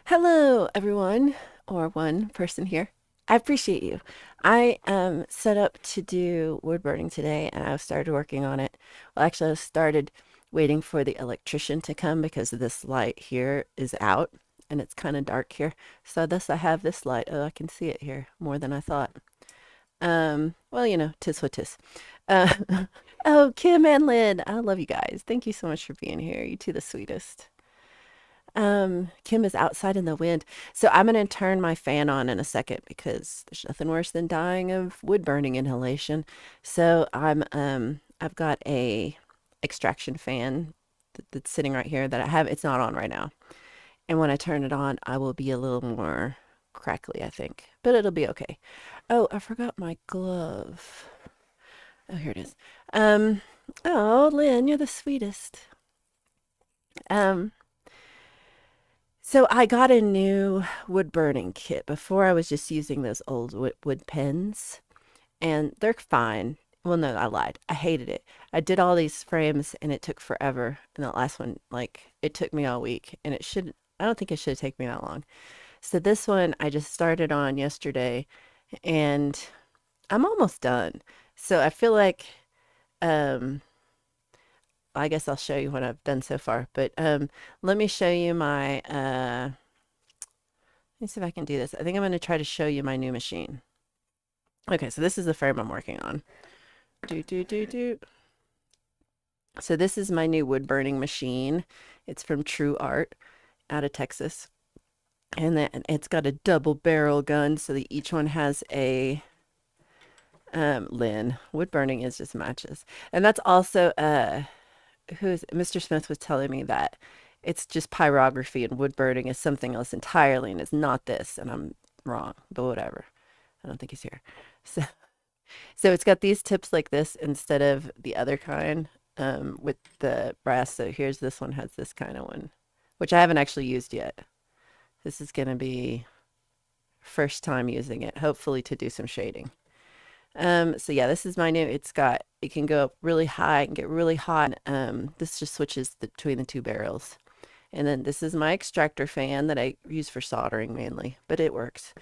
Hello, everyone, or one person here. I appreciate you. I set up to do wood burning today, and I started working on it. Well, actually, I started waiting for the electrician to come because this light here is out, and it's kind of dark here. So thus I have this light. Oh, I can see it here more than I thought. Well, tis what tis. Uh, oh, Kim and Lynn, I love you guys. Thank you so much for being here. You two, the sweetest. Kim is outside in the wind. So I'm going to turn my fan on in a second because there's nothing worse than dying of wood burning inhalation. So I've got a extraction fan that's sitting right here that I have. It's not on right now. And when I turn it on, I will be a little more crackly, I think, but it'll be okay. Oh, I forgot my glove. Oh, here it is. Um, oh, Lynn, you're the sweetest. Um, So I got a new wood burning kit. Before I was just using those old wood pens, and they're fine. Well, no, I lied. I hated it. I did all these frames and it took forever. And that last one, like, it took me all week and I don't think it should take me that long. So this one I just started on yesterday and I'm almost done. So I feel like, um, I guess I'll show you what I've done so far, but let me show you my let me see if I can do this. I think I'm going to try to show you my new machine. Okay, so this is the frame I'm working on. Do. So this is my new wood burning machine. It's from TRUArt out of Texas. And then it's got a double barrel gun so that each one has a Lynn. Wood burning is just matches. And that's also who's Mr. Smith was telling me that it's just pyrography and wood burning is something else entirely and it's not this and I'm wrong, but whatever. I don't think he's here. So so it's got these tips like this instead of the other kind with the brass. So here's this one has this kind of one, which I haven't actually used yet. This is going to be first time using it, hopefully to do some shading. So yeah, this is my new, it can go up really high and get really hot. This just switches between the two barrels. And then this is my extractor fan that I use for soldering mainly, but it works.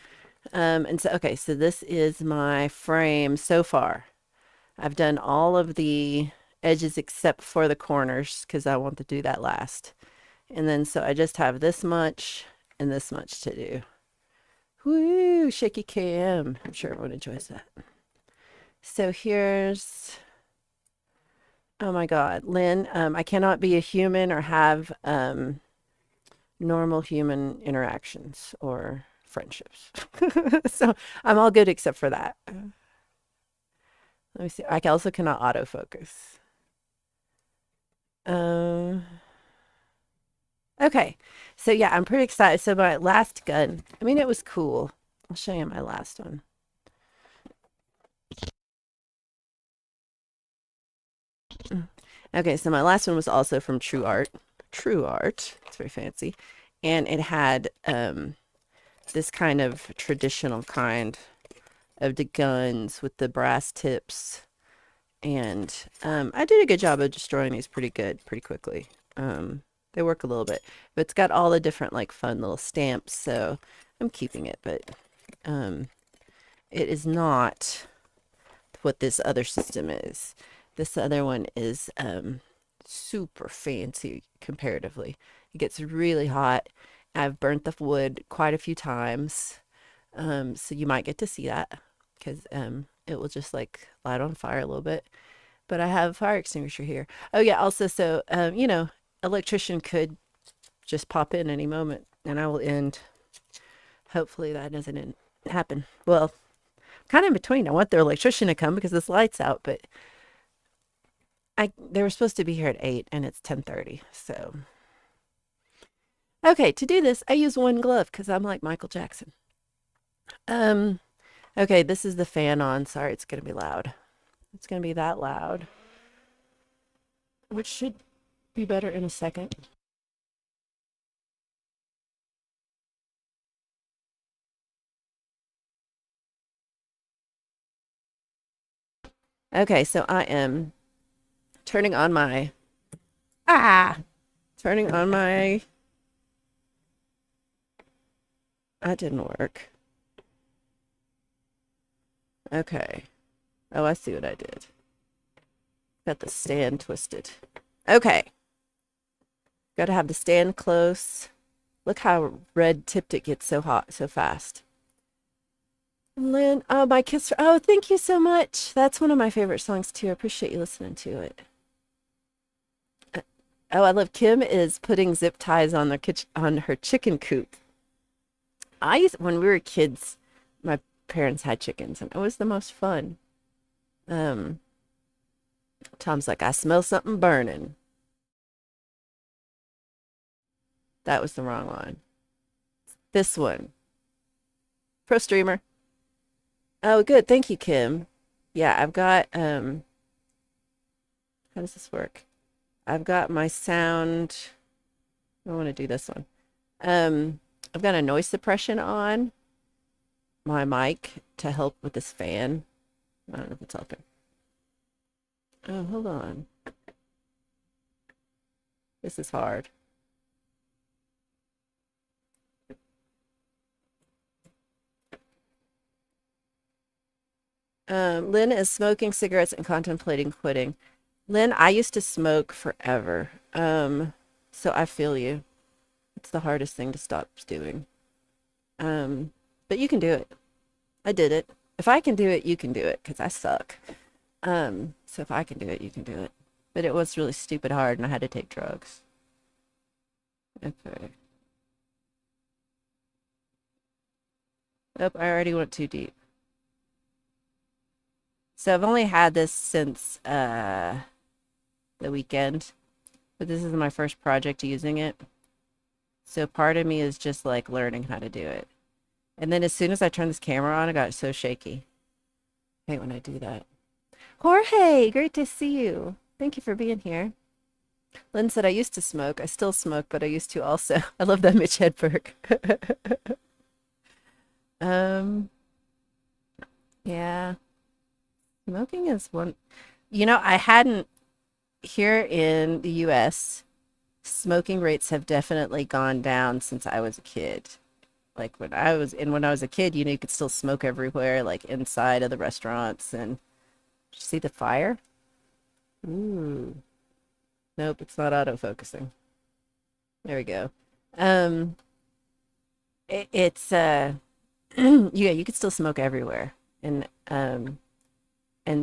And so, okay, so this is my frame so far. I've done all of the edges except for the corners because I want to do that last. And then so I just have this much and this much to do. Woo, shaky cam. I'm sure everyone enjoys that. So here's, oh my God, Lynn, I cannot be a human or have normal human interactions or friendships. So I'm all good except for that. Let me see. I also cannot autofocus. Um, okay. So yeah, I'm pretty excited. So my last gun, I mean, it was cool. I'll show you my last one. Okay, so my last one was also from TRUArt. TRUArt. It's very fancy. And it had this kind of traditional kind of the guns with the brass tips. And I did a good job of destroying these pretty quickly. They work a little bit, but it's got all the different like fun little stamps, so I'm keeping it, but it is not what this other system is. This other one is super fancy comparatively. It gets really hot. I've burnt the wood quite a few times, so you might get to see that because it will just like light on fire a little bit. But I have a fire extinguisher here. Oh yeah, also so electrician could just pop in any moment, and I will end. Hopefully that doesn't happen. Well, kind of in between. I want the electrician to come because this light's out, but they were supposed to be here at 8 and it's 10:30. So okay, to do this, I use one glove because I'm like Michael Jackson. Um, okay, this is the fan on. Sorry, it's gonna be loud. It's gonna be that loud, which should be better in a second. Okay, so I am turning on my ah turning on my That didn't work. Okay. Oh, I see what I did. Got the stand twisted. Okay. Got to have the stand close. Look how red tipped it gets so hot so fast. Lynn, oh, my kiss. Oh, thank you so much. That's one of my favorite songs too. I appreciate you listening to it. Uh, Oh, I love Kim is putting zip ties on on her chicken coop. I used when we were kids, my parents had chickens and it was the most fun. Um, Tom's like, I smell something burning. That was the wrong one. This one. Pro streamer. Oh, good. Thank you, Kim. Yeah, I've got how does this work? I've got my sound. I want to do this one. Um, I've got a noise suppression on my mic to help with this fan. I don't know if it's helping. Oh, hold on. This is hard. Lynn is smoking cigarettes and contemplating quitting. Lynn, I used to smoke forever. So I feel you. It's the hardest thing to stop doing. Um, but you can do it. I did it. If I can do it, you can do it because I suck. So if I can do it, you can do it. But it was really stupid hard and I had to take drugs. Okay. Oh, I already went too deep. So I've only had this since the weekend, but this is my first project using it. So part of me is just like learning how to do it. And then as soon as I turned this camera on, I got so shaky. I hate when I do that. Jorge, great to see you. Thank you for being here. Lynn said I used to smoke. I still smoke, but I used to also. I love that Mitch Hedberg. um, yeah, smoking is one. I hadn't here in the US, smoking rates have definitely gone down since I was a kid. Like when I was a kid, you could still smoke everywhere, like inside of the restaurants. And did you see the fire? Ooh, nope, it's not auto-focusing. There we go. Um, it's yeah, you could still smoke everywhere. And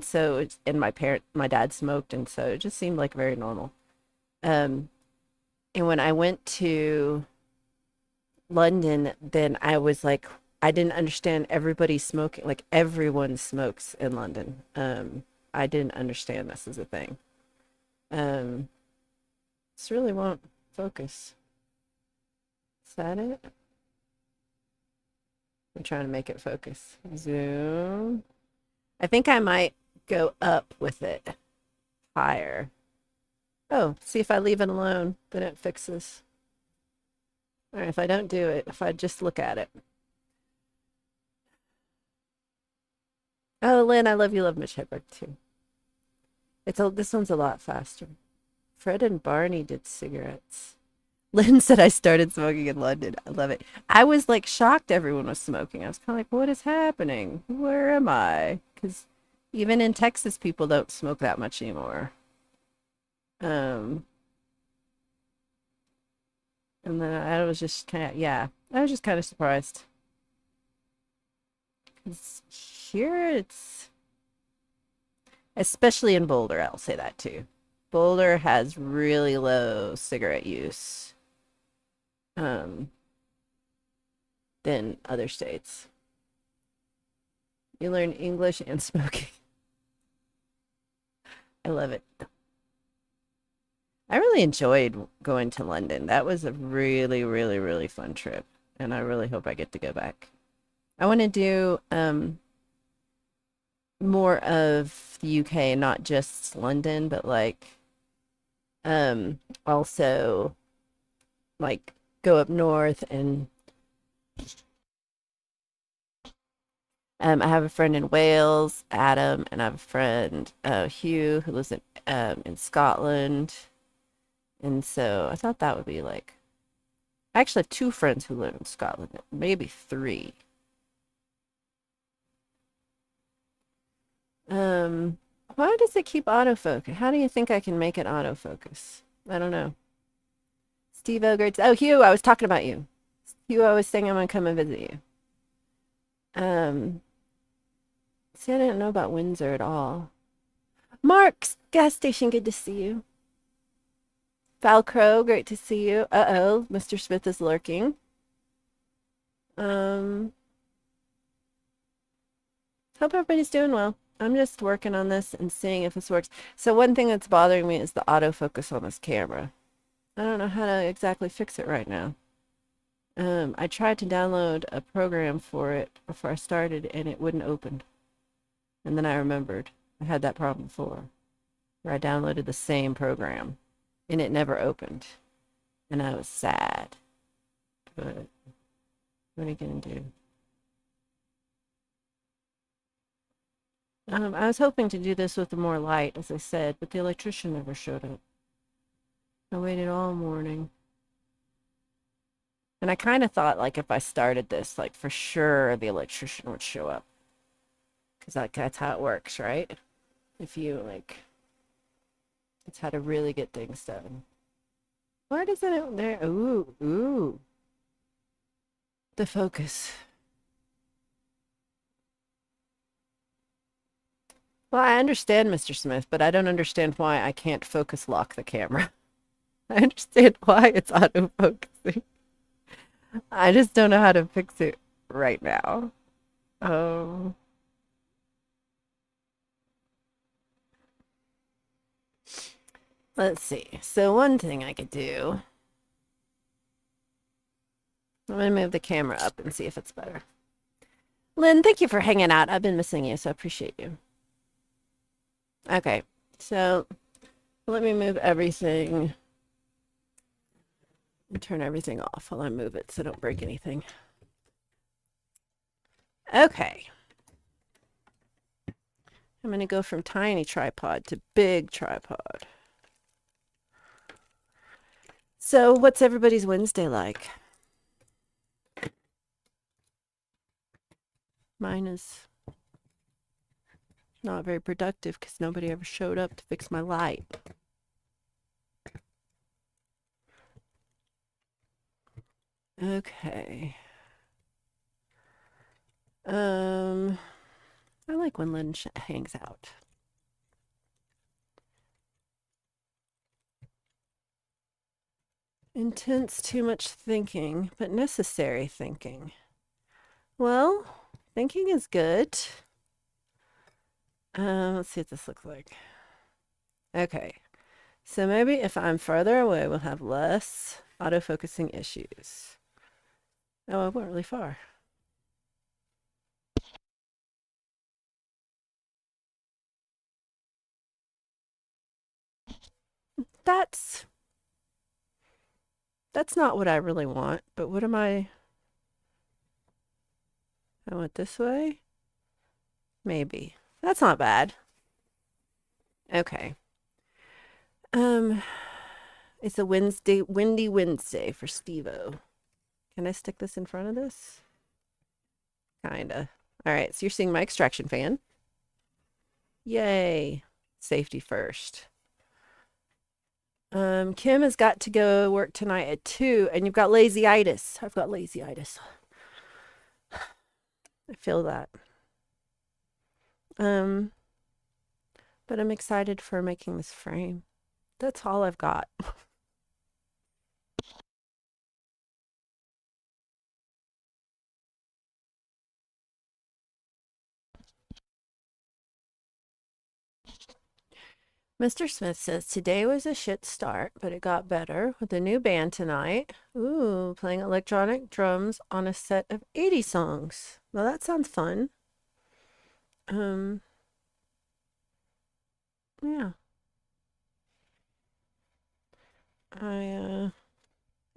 so and my dad smoked, and so it just seemed like very normal. Um, and when I went to London, then I was like, I didn't understand everybody smoking, like everyone smokes in London. I didn't understand this as a thing. Um, this really won't focus. Is that it? I'm trying to make it focus. Zoom. I think I might go up with it higher. Oh, see if I leave it alone, then it fixes. All right, if I don't do it, if I just look at it. Oh, Lynn, I love you, love Mitch Hedberg too. This one's a lot faster. Fred and Barney did cigarettes. Lynn said I started smoking in London. I love it. I was like shocked everyone was smoking. I was kind of like, what is happening? Where am I? Because even in Texas, people don't smoke that much anymore. Um, and then I was just kind of, yeah, I was just kind of surprised. 'Cause here it's, especially in Boulder, I'll say that too. Boulder has really low cigarette use um, than other states. You learn English and smoking. I love it. I really enjoyed going to London. That was a really, really, really fun trip, and I really hope I get to go back. I want to do more of the UK, not just London, but like also like go up north and I have a friend in Wales, Adam, and I have a friend Hugh who lives in Scotland, and so I thought that would be like I actually have two friends who live in Scotland, maybe three. Um, why does it keep autofocus? How do you think I can make it autofocus? I don't know. Steve Ogre. Oh, Hugh, I was talking about you. Hugh, I was saying I'm gonna come and visit you. Um, see, I didn't know about Windsor at all. Mark's gas station, good to see you. Falcrow, great to see you. Uh-oh, Mr. Smith is lurking. Um, hope everybody's doing well. I'm just working on this and seeing if this works. So one thing that's bothering me is the autofocus on this camera. I don't know how to exactly fix it right now. I tried to download a program for it before I started and it wouldn't open. And then I remembered I had that problem before, where I downloaded the same program and it never opened. And I was sad. But what are you gonna do? I was hoping to do this with more light, as I said, but the electrician never showed up. I waited all morning. And I kind of thought, like, if I started this, like, for sure the electrician would show up. Because, like, that's how it works, right? If you, like, it's how to really get things done. Why doesn't it there? Ooh, ooh. The focus. Well, I understand, Mr. Smith, but I don't understand why I can't focus lock the camera. I understand why it's autofocusing. I just don't know how to fix it right now. Um, let's see. So one thing I could do, I'm gonna move the camera up and see if it's better. Lynn, thank you for hanging out. I've been missing you, so I appreciate you. Okay, so let me move everything and turn everything off while I move it so I don't break anything. Okay. I'm going to go from tiny tripod to big tripod. So what's everybody's Wednesday like? Mine is not very productive because nobody ever showed up to fix my light. Okay. I like when Lynn hangs out. Intense, too much thinking, but necessary thinking. Well, thinking is good. Let's see what this looks like. Okay. So maybe if I'm farther away, we'll have less autofocusing issues. Oh, I went really far. That's not what I really want, but what am I went this way? Maybe. That's not bad. Okay. Um, it's a windy Wednesday for Steve-O. Can I stick this in front of this? Kinda. All right, so you're seeing my extraction fan. Yay. Safety first. Kim has got to go work tonight at 2, and you've got lazyitis. I've got lazyitis. I feel that. But I'm excited for making this frame. That's all I've got. Mr. Smith says today was a shit start, but it got better with a new band tonight. Ooh, playing electronic drums on a set of 80 songs. Well, that sounds fun. Yeah. I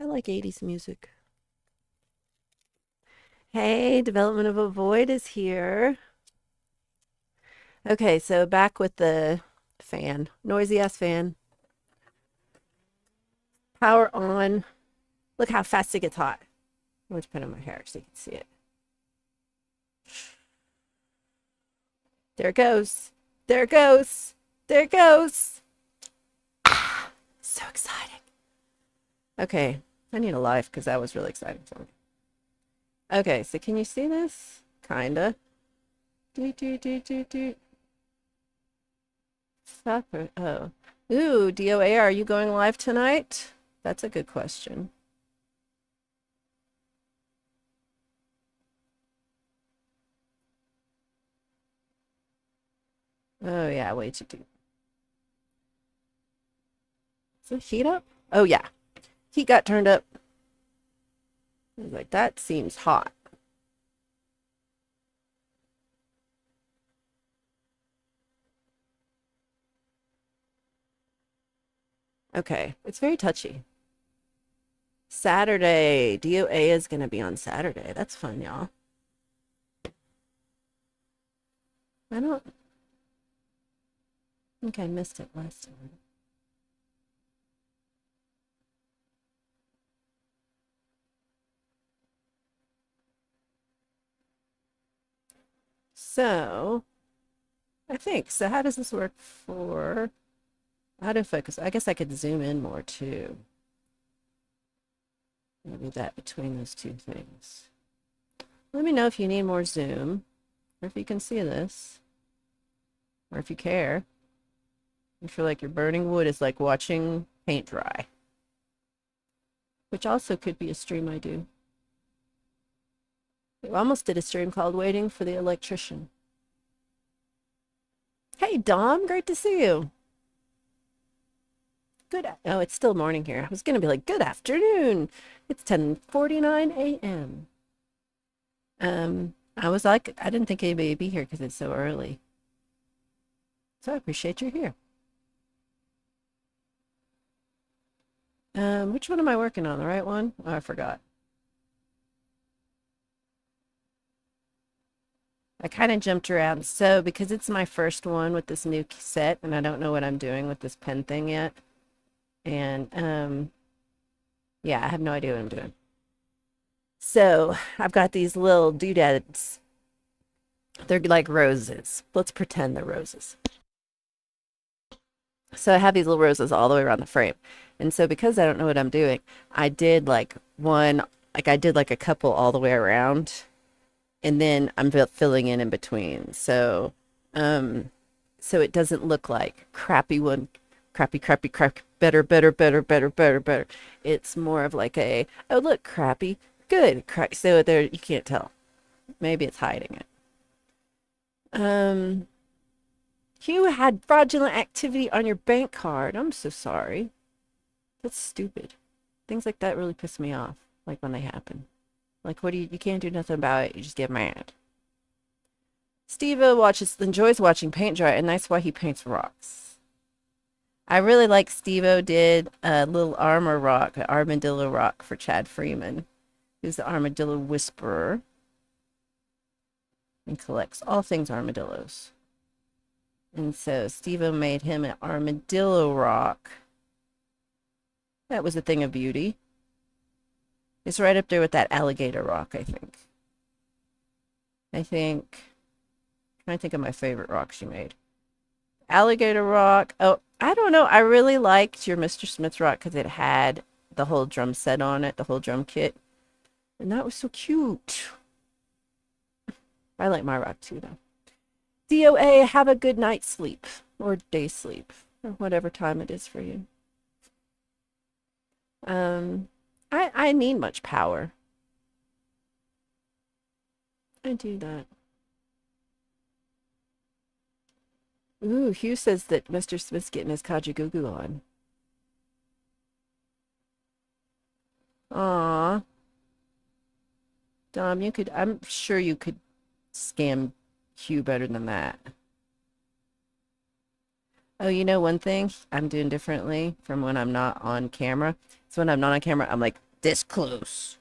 like 80s music. Hey, Development of a Void is here. Okay, so back with the fan. Noisy ass fan. Power on. Look how fast it gets hot. I'm going to put it on my hair so you can see it. There it goes. There it goes. There it goes. Ah, so exciting. Okay, I need a life because that was really exciting for me. Okay, so can you see this? Kinda. Do, do, do, do, do. Stop it. Oh. Ooh, DOA, are you going live tonight? That's a good question. Oh, yeah, way too deep. Is the heat up? Oh, yeah. Heat got turned up. I was like, that seems hot. Okay, it's very touchy. Saturday. DOA is going to be on Saturday. That's fun, y'all. I don't think I missed it last time. So, I think, so how does this work for autofocus? I guess I could zoom in more too. Maybe that between those two things. Let me know if you need more zoom, or if you can see this, or if you care. I feel like your burning wood is like watching paint dry, which also could be a stream I do. I almost did a stream called Waiting for the Electrician. Hey, Dom, great to see you. Good. Oh, it's still morning here. I was going to be like, good afternoon. It's 10:49 a.m. I was like, I didn't think anybody would be here because it's so early. So I appreciate you're here. Which one am I working on? The right one? Oh, I forgot. I kind of jumped around. So because it's my first one with this new set and I don't know what I'm doing with this pen thing yet. And yeah, I have no idea what I'm doing. So I've got these little doodads. They're like roses. Let's pretend they're roses. So I have these little roses all the way around the frame. And so because I don't know what I'm doing, I did like one, like I did like a couple all the way around. And then I'm filling in between. So it doesn't look like crappy one, crappy, crappy, crappy, better, better, better, better, better, better. It's more of like a, oh, look, crappy, good. So there, you can't tell. Maybe it's hiding it. You had fraudulent activity on your bank card. I'm so sorry. That's stupid. Things like that really piss me off, like when they happen. Like, what do you can't do nothing about it. You just get mad. Steve enjoys watching paint dry, and that's why he paints rocks. I really like Steve did a little armor rock, an armadillo rock for Chad Freeman, who's the armadillo whisperer and collects all things armadillos. And so Steve made him an armadillo rock. That was a thing of beauty. It's right up there with that alligator rock, I think. I think of my favorite rock she made. Alligator rock. Oh, I don't know. I really liked your Mr. Smith rock because it had the whole drum set on it, the whole drum kit. And that was so cute. I like my rock too, though. DOA, have a good night's sleep or day sleep or whatever time it is for you. I need much power. I do that. Ooh, Hugh says that Mr. Smith's getting his Kajagoogoo on. Aw. Dom, I'm sure you could scam Hugh better than that. Oh, you know one thing I'm doing differently from when I'm not on camera? So when I'm not on camera, I'm like this close.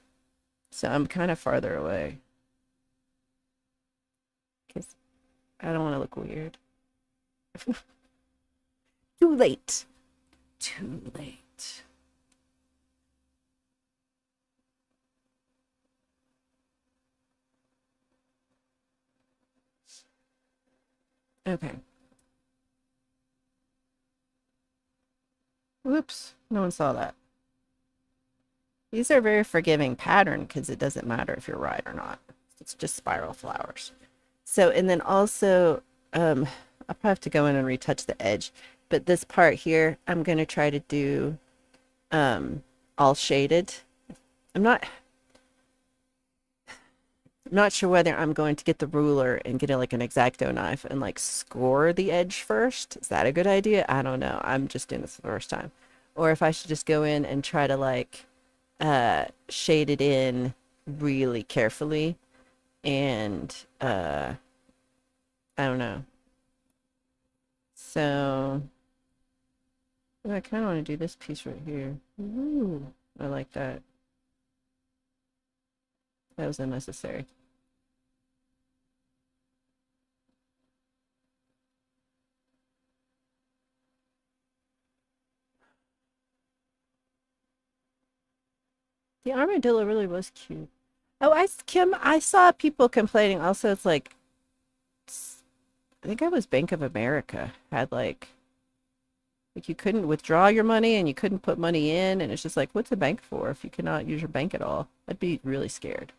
So I'm kind of farther away. Because I don't want to look weird. Too late. Too late. Okay. Whoops. No one saw that. These are very forgiving pattern because it doesn't matter if you're right or not. It's just spiral flowers. So, and then also, I'll probably have to go in and retouch the edge. But this part here, I'm going to try to do all shaded. I'm not I'm not sure whether I'm going to get the ruler and get it like an X-Acto knife and like score the edge first. Is that a good idea? I don't know. I'm just doing this the first time. Or if I should just go in and try to like shade it in really carefully and I don't know. So I kind of want to do this piece right here. Ooh, I like that. That was unnecessary. The armadillo really was cute. Oh, Kim, I saw people complaining also. It's like, I think it was Bank of America had like you couldn't withdraw your money and you couldn't put money in. And it's just like, what's a bank for if you cannot use your bank at all? I'd be really scared.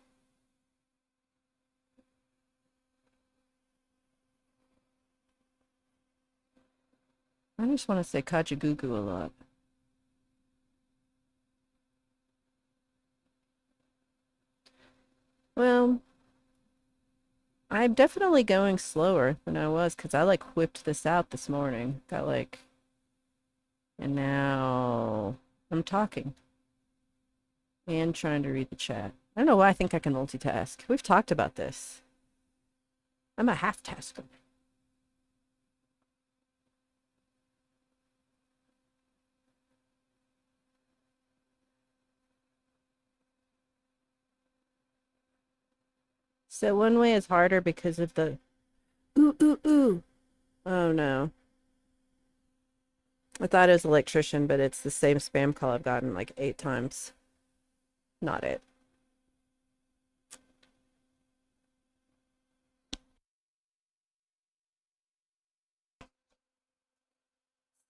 I just want to say Kajagoogoo a lot. Well, I'm definitely going slower than I was because I like whipped this out this morning. Got like, and now I'm talking and trying to read the chat. I don't know why I think I can multitask. We've talked about this. I'm a half tasker. So one way is harder because of the ooh, ooh, ooh. Oh no. I thought it was electrician, but it's the same spam call I've gotten like 8 times. Not it.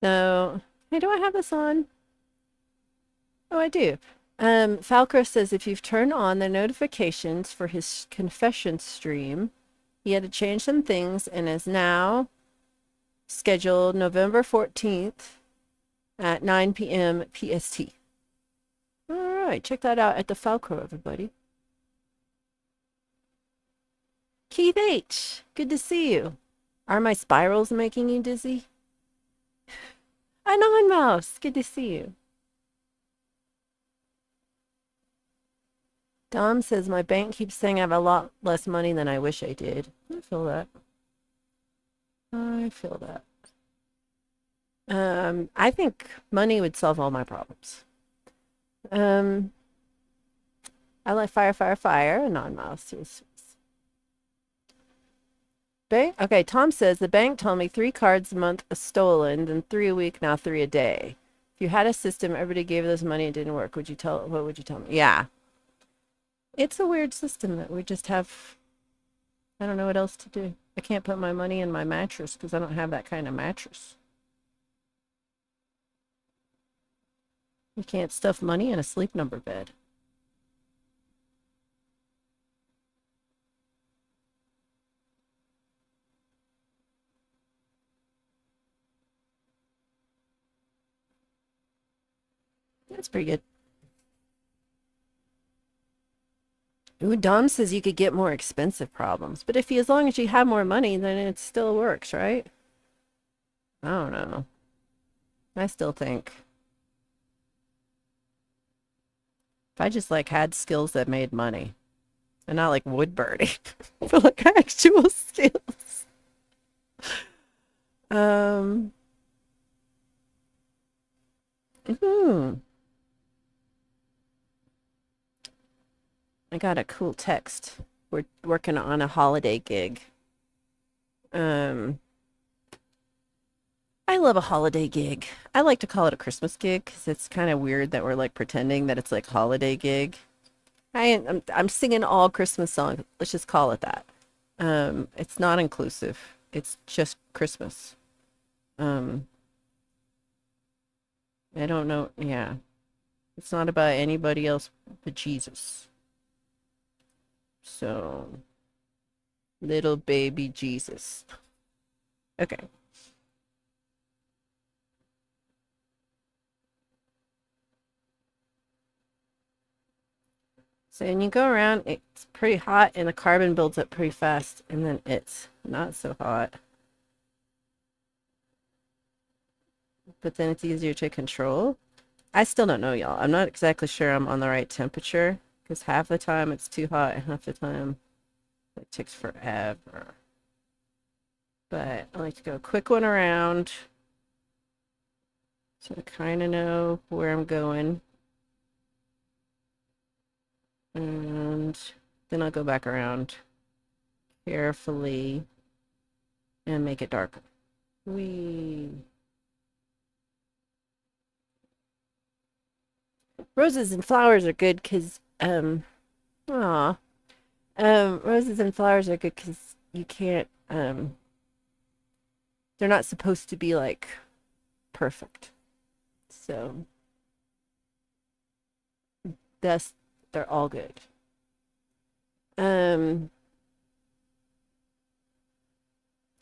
So, hey, do I have this on? Oh, I do. Falcor says if you've turned on the notifications for his confession stream, he had to change some things and is now scheduled November 14th at 9 p.m. PST. All right, check that out at the Falcor, everybody. Keith H., good to see you. Are my spirals making you dizzy? Anon Mouse, good to see you. Dom says my bank keeps saying I have a lot less money than I wish I did. I feel that. I feel that. I think money would solve all my problems. Um, I like fire, fire, fire. Anon Mouse. Bank. Okay, Tom says the bank told me 3 cards a month are stolen, then 3 a week, now 3 a day. If you had a system, everybody gave this money, it didn't work. What would you tell me? Yeah. It's a weird system that we just have. I don't know what else to do. I can't put my money in my mattress because I don't have that kind of mattress. You can't stuff money in a sleep number bed. That's pretty good. Ooh, Dom says you could get more expensive problems, but as long as you have more money, then it still works, right? I don't know. I still think if I just like had skills that made money and not like wood burning, but like actual skills. Um, hmm. I got a cool text. We're working on a holiday gig. Um, I love a holiday gig. I like to call it a Christmas gig because it's kind of weird that we're like pretending that it's like holiday gig. I'm singing all Christmas songs. Let's just call it that. It's not inclusive. It's just Christmas. Um, I don't know. Yeah, it's not about anybody else but Jesus. So, little baby Jesus. Okay. So when you go around, it's pretty hot and the carbon builds up pretty fast, and then it's not so hot. But then it's easier to control. I still don't know, y'all. I'm not exactly sure I'm on the right temperature because half the time it's too hot and half the time it takes forever. But I like to go a quick one around so I kind of know where I'm going. And then I'll go back around carefully and make it darker. Wee. Roses and flowers are good because, aw, roses and flowers are good because you can't, they're not supposed to be like perfect. So that's, they're all good. Um,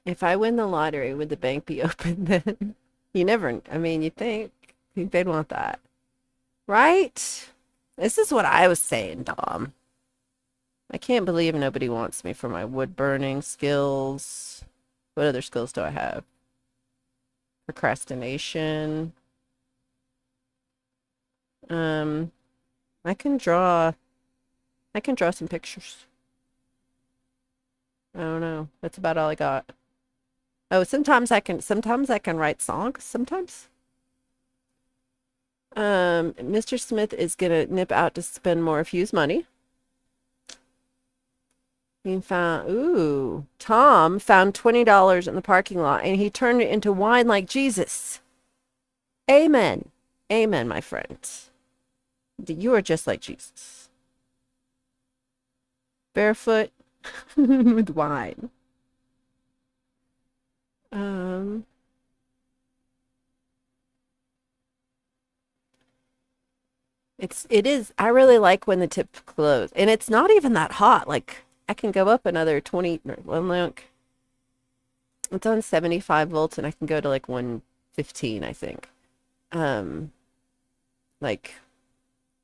if I win the lottery, would the bank be open then? You never, I mean, you think they'd want that, right? This is what I was saying, Dom. I can't believe nobody wants me for my wood burning skills. What other skills do I have? Procrastination. Um, I can draw. I can draw some pictures. I don't know. That's about all I got. Oh, sometimes I can write songs, sometimes. Mr. Smith is gonna nip out to spend more of Hugh's money. Tom found $20 in the parking lot and he turned it into wine like Jesus. Amen. Amen, my friends. You are just like Jesus. Barefoot with wine. Um, I really like when the tip glows. And it's not even that hot. Like I can go up another 20, one look. It's on 75 volts and I can go to like 115, I think. Um, like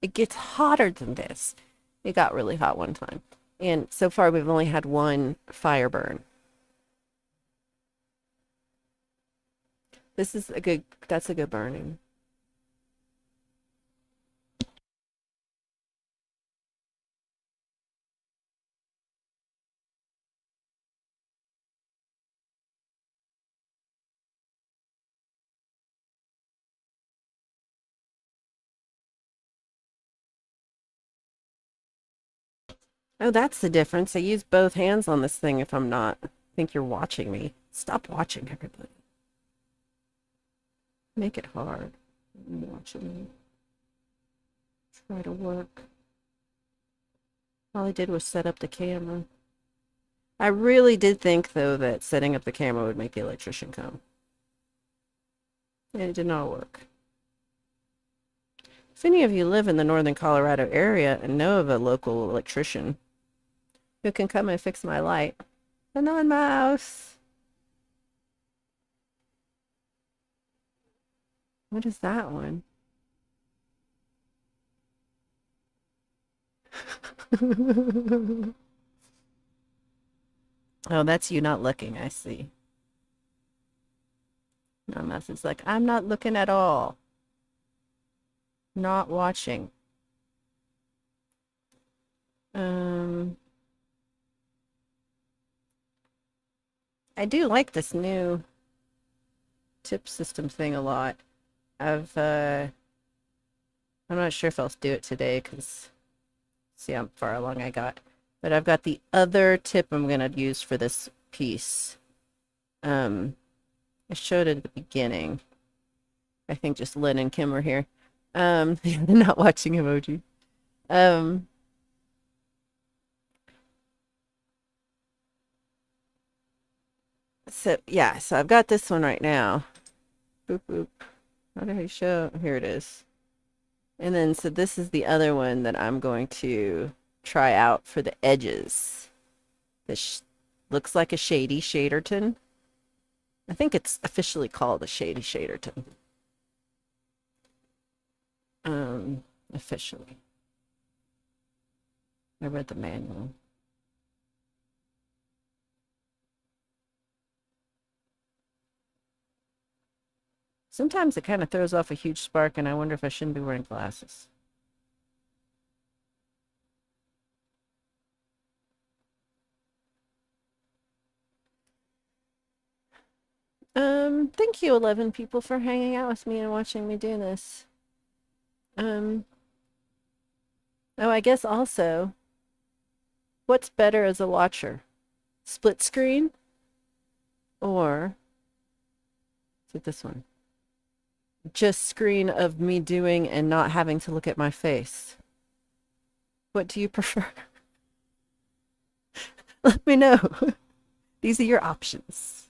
it gets hotter than this. It got really hot one time. And so far we've only had one fire burn. That's a good burning. Oh, that's the difference. I use both hands on this thing if I'm not. I think you're watching me. Stop watching, everybody. Make it hard. You're watching me. Try to work. All I did was set up the camera. I really did think, though, that setting up the camera would make the electrician come. And it did not work. If any of you live in the northern Colorado area and know of a local electrician who can come and fix my light, a non-mouse. What is that one? Oh, that's you not looking, I see. Non-mouse is like, I'm not looking at all. Not watching. Um, I do like this new tip system thing a lot. I've I'm not sure if I'll do it today because see how far along I got. But I've got the other tip I'm gonna use for this piece. Um, I showed it at the beginning. I think just Lynn and Kim were here. Not watching emoji. Um, So yeah, so I've got this one right now. Boop boop. How do I show? Here it is. And then so this is the other one that I'm going to try out for the edges. This looks like a shady shaderton. I think it's officially called a shady shaderton. Officially. I read the manual. Sometimes it kind of throws off a huge spark, and I wonder if I shouldn't be wearing glasses. Thank you, 11 people, for hanging out with me and watching me do this. Um, oh, I guess also, what's better as a watcher? Split screen or is it this one? Just screen of me doing and not having to look at my face. What do you prefer? Let me know. These are your options.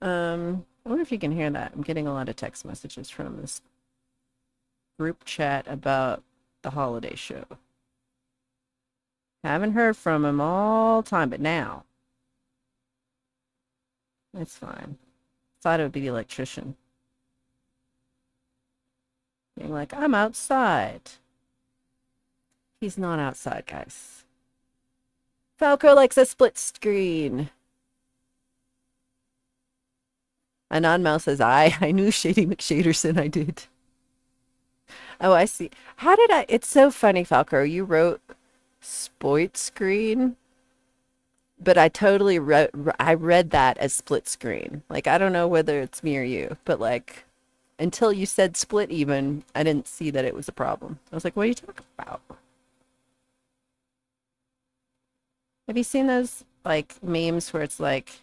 I wonder if you can hear that. I'm getting a lot of text messages from this group chat about the holiday show. Haven't heard from him all time, but now it's fine. Thought it would be the electrician. Being like, I'm outside. He's not outside, guys. Falco likes a split screen. Anon Mouse says, I knew Shady McShaderson, I did. Oh, I see. How did I? It's so funny, Falco. You wrote split screen, but I totally read that as split screen. Like, I don't know whether it's me or you, but like, until you said split even, I didn't see that it was a problem. I was like, what are you talking about? Have you seen those like memes where it's like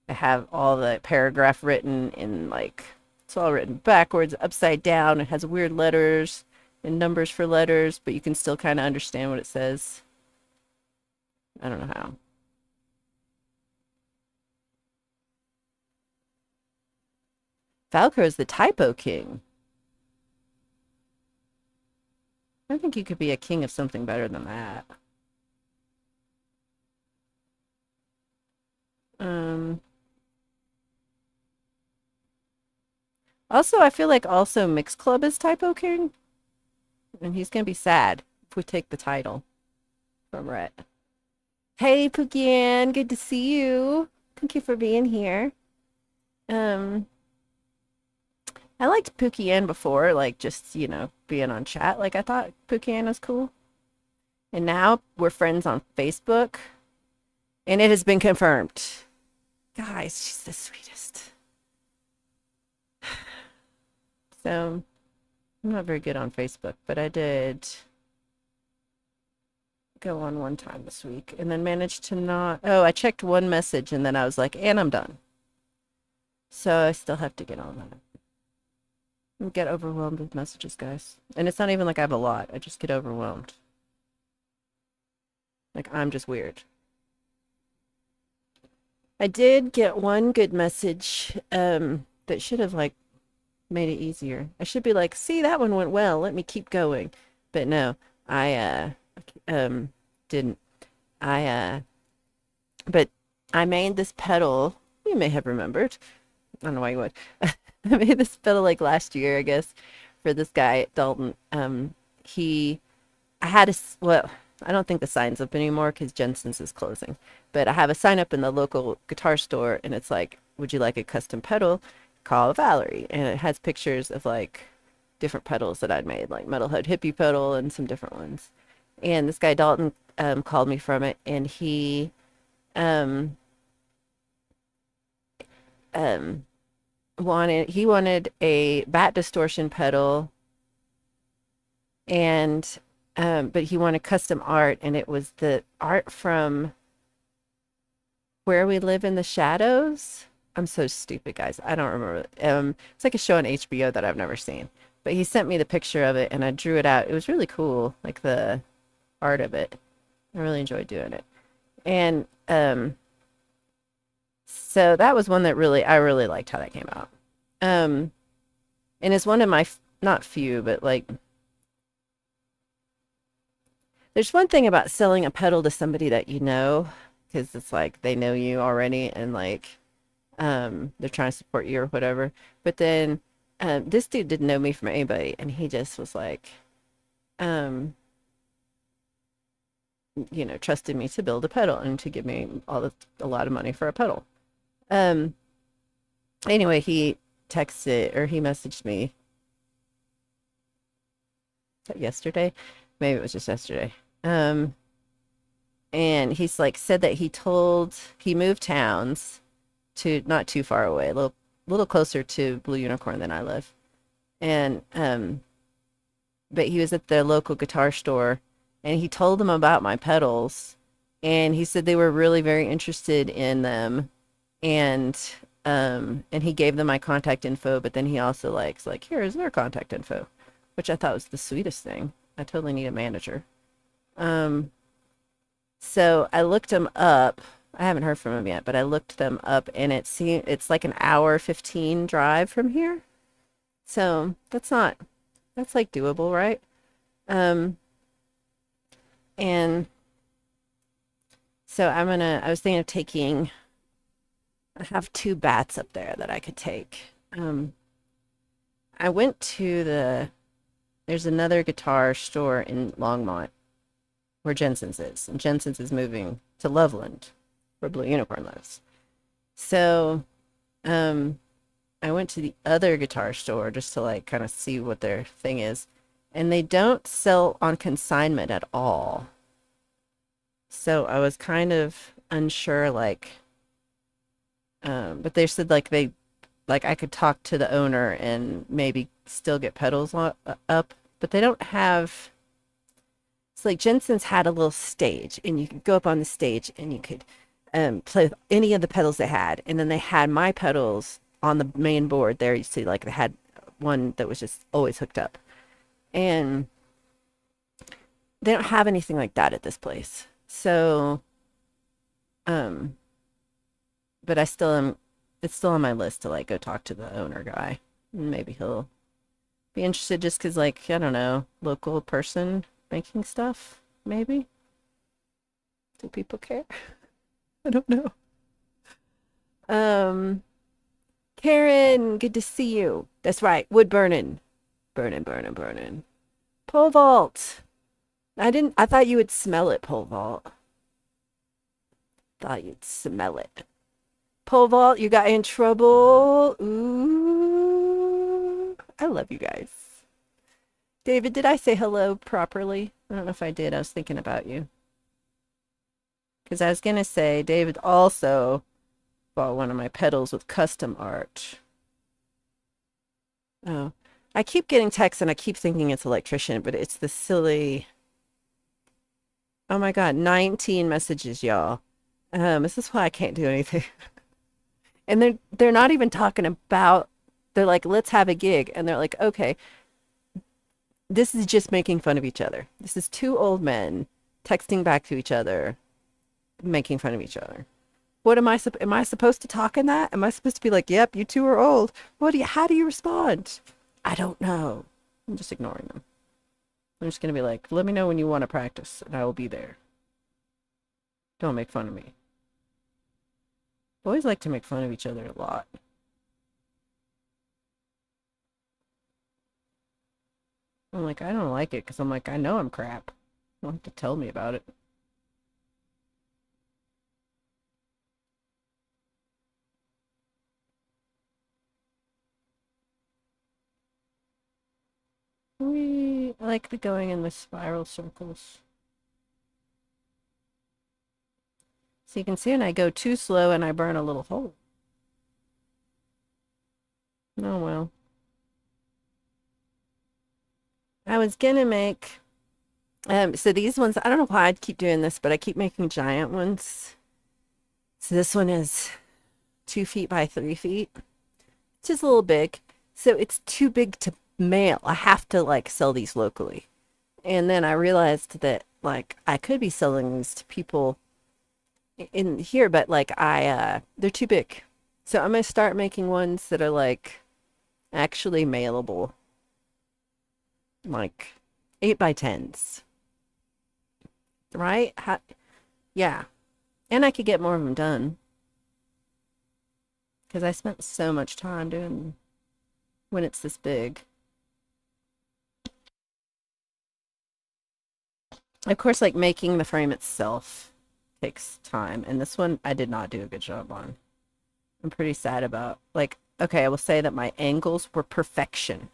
I have all the paragraph written in like it's all written backwards, upside down. It has weird letters and numbers for letters, but you can still kind of understand what it says. I don't know how. Falco is the typo king. I think you could be a king of something better than that. Um, Also, I feel like also Mix Club is typo king, and he's gonna be sad if we take the title from Rhett. Hey, Pukian, good to see you. Thank you for being here. Um, I liked Pukian before, like just, being on chat. Like I thought Pukian was cool. And now we're friends on Facebook, and it has been confirmed. Guys, she's the sweetest. So, I'm not very good on Facebook, but I did go on one time this week and then managed to not. Oh, I checked one message and then I was like, and I'm done. So I still have to get on that. I get overwhelmed with messages, guys. And it's not even like I have a lot. I just get overwhelmed. Like, I'm just weird. I did get one good message that should have like made it easier. I should be like, see, that one went well. Let me keep going. But no, I didn't. I but I made this pedal. You may have remembered. I don't know why you would. I made this pedal like last year, I guess, for this guy, Dalton. I had well, I don't think the sign's up anymore because Jensen's is closing. But I have a sign up in the local guitar store, and it's like, would you like a custom pedal? Call Valerie. And it has pictures of like different pedals that I'd made, like Metalhead Hippie pedal and some different ones. And this guy Dalton called me from it, and um, um, wanted a Bhat distortion pedal, and but he wanted custom art, and it was the art from Where We Live in the Shadows. I'm so stupid, guys. I don't remember. It's like a show on HBO that I've never seen. But he sent me the picture of it, and I drew it out. It was really cool, like the art of it. I really enjoyed doing it. And So that was one that I really liked how that came out. Um, and it's one of my, not few, but like, there's one thing about selling a pedal to somebody that you know, because it's like they know you already and like, they're trying to support you or whatever. But then, this dude didn't know me from anybody, and he just was like, um, trusted me to build a pedal and to give me a lot of money for a pedal. Um, anyway, he texted or he messaged me yesterday. Maybe it was just yesterday. Um, and he's like said that he moved towns to not too far away, a little closer to Blue Unicorn than I live. And but he was at the local guitar store and he told them about my pedals and he said they were really very interested in them and and he gave them my contact info, but then he also like here's their contact info, which I thought was the sweetest thing. I totally need a manager. Um so I looked them up. I haven't heard from him yet, but I looked them up and it's like an hour 15 drive from here. So that's like doable, right? Um and so I was thinking of taking, I have two bats up there that I could take. I went to there's another guitar store in Longmont where Jensen's is, and Jensen's is moving to Loveland where Blue Unicorn lives. So, um, I went to the other guitar store just to like kind of see what their thing is, and they don't sell on consignment at all. So I was kind of unsure, like, but they said like I could talk to the owner and maybe still get up, but they don't have. It's like Jensen's had a little stage, and you could go up on the stage and you could play with any of the pedals they had, and then they had my pedals on the main board there. You see, like they had one that was just always hooked up, and they don't have anything like that at this place. So, um, but I still am. It's still on my list to like go talk to the owner guy. Maybe he'll be interested just because, like, I don't know, local person making stuff, maybe. Do people care? I don't know. Um, Karen, good to see you. That's right, wood burning. Burning, burning, burning. Pole vault. I thought you would smell it, pole vault. Thought you'd smell it. Pole vault, you got in trouble. Ooh. I love you guys. David, did I say hello properly? I don't know if I did. I was thinking about you. Because I was going to say, David also bought one of my pedals with custom art. Oh, I keep getting texts and I keep thinking it's electrician, but it's the silly. Oh my God, 19 messages, y'all. This is why I can't do anything. And they're not even talking about, they're like, let's have a gig. And they're like, okay, this is just making fun of each other. This is two old men texting back to each other, making fun of each other. What am I supposed to talk in that? Am I supposed to be like, yep, you two are old? How do you respond? I don't know. I'm just ignoring them. I'm just going to be like, let me know when you want to practice and I will be there. Don't make fun of me. Boys like to make fun of each other a lot. I'm like, I don't like it because I'm like, I know I'm crap. You don't have to tell me about it. I like the going in the spiral circles. So you can see when I go too slow and I burn a little hole. Oh well. I was gonna make, so these ones, I don't know why I keep doing this, but I keep making giant ones. So this one is 2 feet by 3 feet. It's just a little big. So it's too big to mail. I have to like sell these locally. And then I realized that like I could be selling these to people in here, but like they're too big. So I'm gonna start making ones that are like actually mailable, like 8 by 10s, right? Yeah, and I could get more of them done because I spent so much time doing when it's this big. Of course, like making the frame itself takes time, and this one I did not do a good job on. I'm pretty sad about. Like, okay, I will say that my angles were perfection.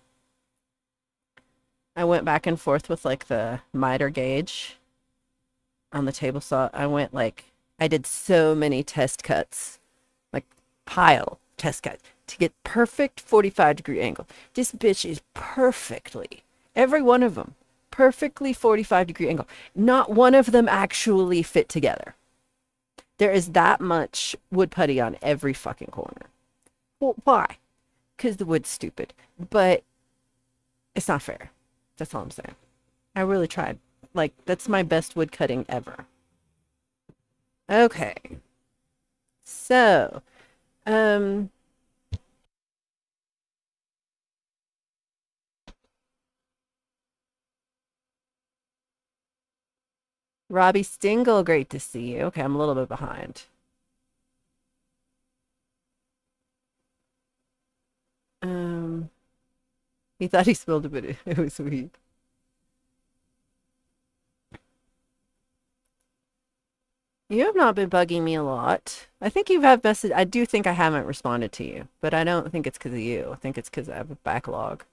I went back and forth with like the miter gauge on the table saw. I did so many test cuts, like pile test cuts to get perfect 45-degree angle. This bitch is perfectly, every one of them, perfectly 45-degree angle. Not one of them actually fit together. There is that much wood putty on every fucking corner. Well, why? Because the wood's stupid. But it's not fair. That's all I'm saying. I really tried. Like, that's my best wood cutting ever. Okay. So, um, Robbie Stingle, great to see you. Okay, I'm a little bit behind. Um, he thought he spilled a bit. It was sweet. You have not been bugging me a lot. I think you have message. I do think I haven't responded to you, but I don't think it's because of you. I think it's because I have a backlog.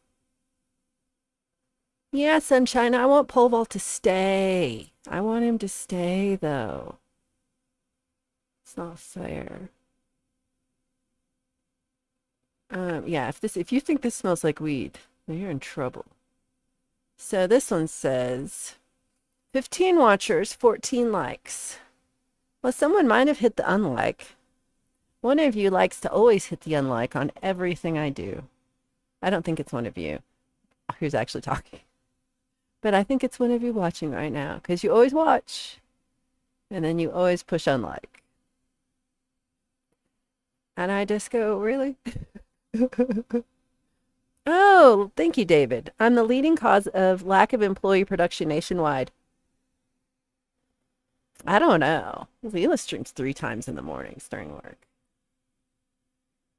Yeah, Sunshine, I want Pole Vault to stay. I want him to stay, though. It's not fair. Yeah, if you think this smells like weed, then you're in trouble. So this one says 15 watchers, 14 likes. Well, someone might have hit the unlike. One of you likes to always hit the unlike on everything I do. I don't think it's one of you who's actually talking, but I think it's one of you watching right now because you always watch and then you always push unlike. And I just go, really? Oh, thank you, David. I'm the leading cause of lack of employee production nationwide. I don't know. Leela streams 3 times in the mornings during work.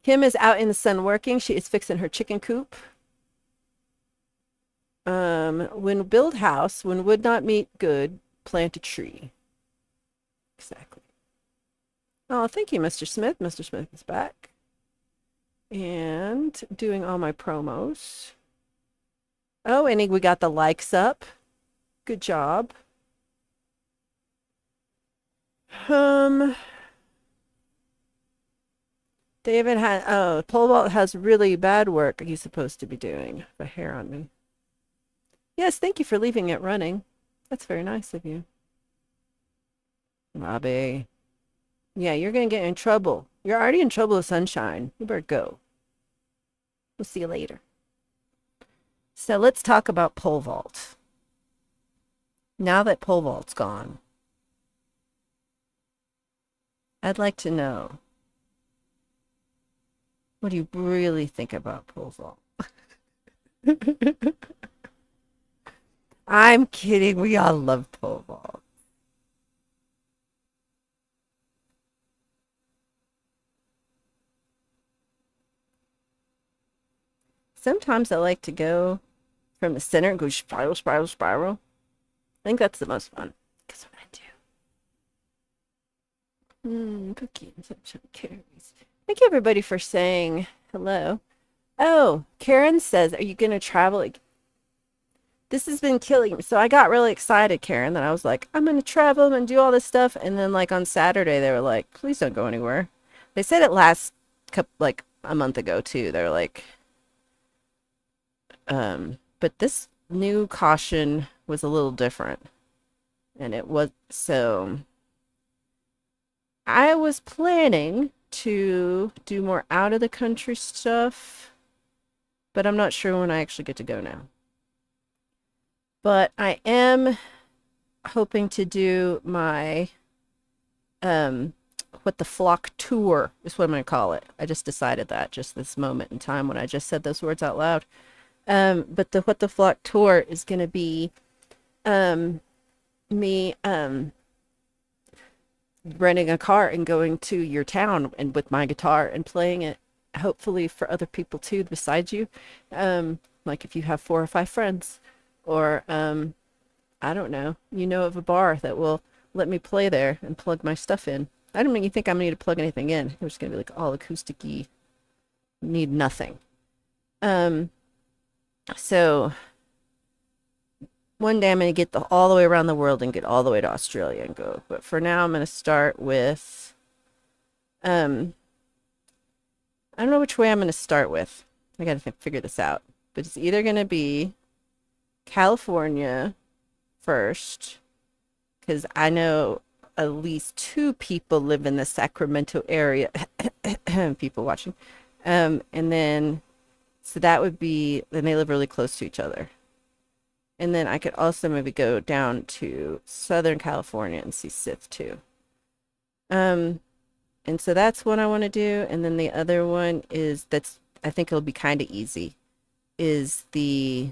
Kim is out in the sun working. She is fixing her chicken coop. When build house, when wood not meet good, plant a tree. Exactly. Oh, thank you, Mr. Smith. Mr. Smith is back. And doing all my promos. Oh, and we got the likes up. Good job. David Pole Vault has really bad work he's supposed to be doing. The hair on me. Yes, thank you for leaving it running. That's very nice of you. Robbie. Yeah, you're gonna get in trouble. You're already in trouble with Sunshine. You better go. We'll see you later. So let's talk about Pole Vault. Now that Pole Vault's gone, I'd like to know, what do you really think about Pole Vault? I'm kidding. We all love Pole Vault. Sometimes I like to go from the center and go spiral, spiral, spiral. I think that's the most fun. That's what I do. Cookie and sunshine carries. Thank you everybody for saying hello. Oh, Karen says, are you going to travel? This has been killing me. So I got really excited, Karen, that I was like, I'm going to travel, I'm going to do all this stuff. And then like on Saturday, they were like, please don't go anywhere. They said it last like a month ago too. They're like, but this new caution was a little different. And it was, so I was planning to do more out of the country stuff, but I'm not sure when I actually get to go now. But I am hoping to do my um, what the flock tour is what I'm going to call it. I just decided that just this moment in time when I just said those words out loud. But the what the flock tour is going to be um, me renting a car and going to your town and with my guitar and playing it, hopefully for other people too besides you. Like if you have 4 or 5 friends, or I don't know, you know of a bar that will let me play there and plug my stuff in. I don't think I'm gonna need to plug anything in. It's gonna be like all acousticy, need nothing. Um, so one day I'm gonna get all the way around the world and get all the way to Australia and go. But for now, I'm gonna start with um, I don't know which way I'm gonna start with. I gotta figure this out. But it's either gonna be California first, because I know at least 2 people live in the Sacramento area. People watching. And then, so that would be, then they live really close to each other. And then I could also maybe go down to Southern California and see Sith too. Um, and so that's what I want to do. And then the other one is I think it'll be kind of easy, is the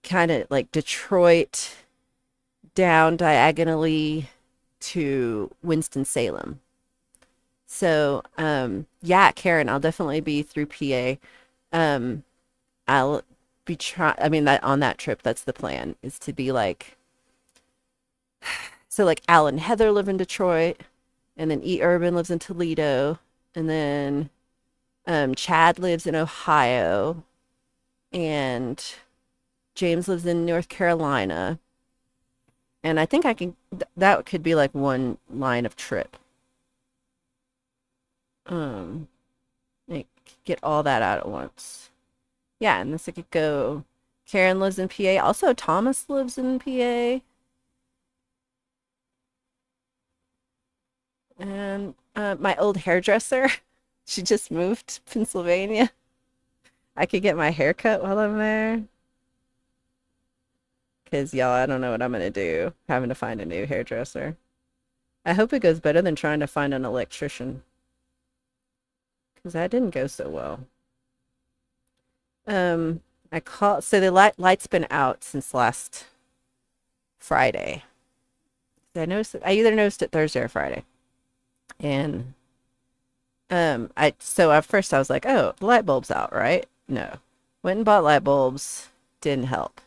kind of like Detroit down diagonally to Winston-Salem. So, yeah, Karen, I'll definitely be through PA. I'll be I mean, that on that trip, that's the plan, is to be like, so like Al and Heather live in Detroit, and then E. Urban lives in Toledo, and then Chad lives in Ohio, and James lives in North Carolina. And I think I can, that could be like one line of trip. Um, like get all that out at once. Yeah, and this I could go. Karen lives in PA. Also, Thomas lives in PA. And my old hairdresser, she just moved to Pennsylvania. I could get my hair cut while I'm there. Because, y'all, I don't know what I'm going to do having to find a new hairdresser. I hope it goes better than trying to find an electrician. Because that didn't go so well. I call so the light's been out since last Friday. I either noticed it Thursday or Friday. And I so at first I was like, oh, the light bulb's out, right? No. Went and bought light bulbs, didn't help.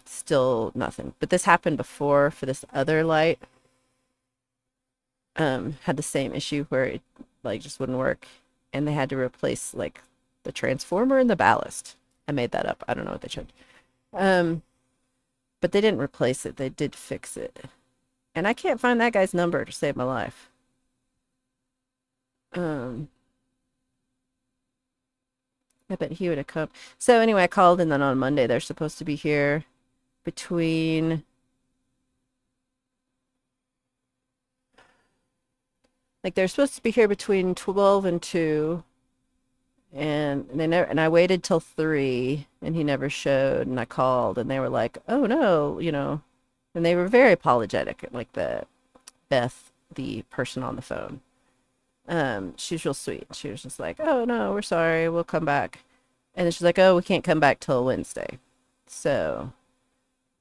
Still nothing. But this happened before for this other light. Had the same issue where it like just wouldn't work, and they had to replace like the transformer and the ballast. I made that up. I don't know what they should. Um, but they didn't replace it. They did fix it. And I can't find that guy's number to save my life. Um, I bet he would have come. So anyway, I called, and then on Monday they're supposed to be here between like they're supposed to be here between 12 and 2, and they never, and I waited till 3 and he never showed, and I called and they were like, "Oh no, and they were very apologetic, like the Beth, the person on the phone. She's real sweet. She was just like, "Oh no, we're sorry. We'll come back." And then she's like, "Oh, we can't come back till Wednesday." So,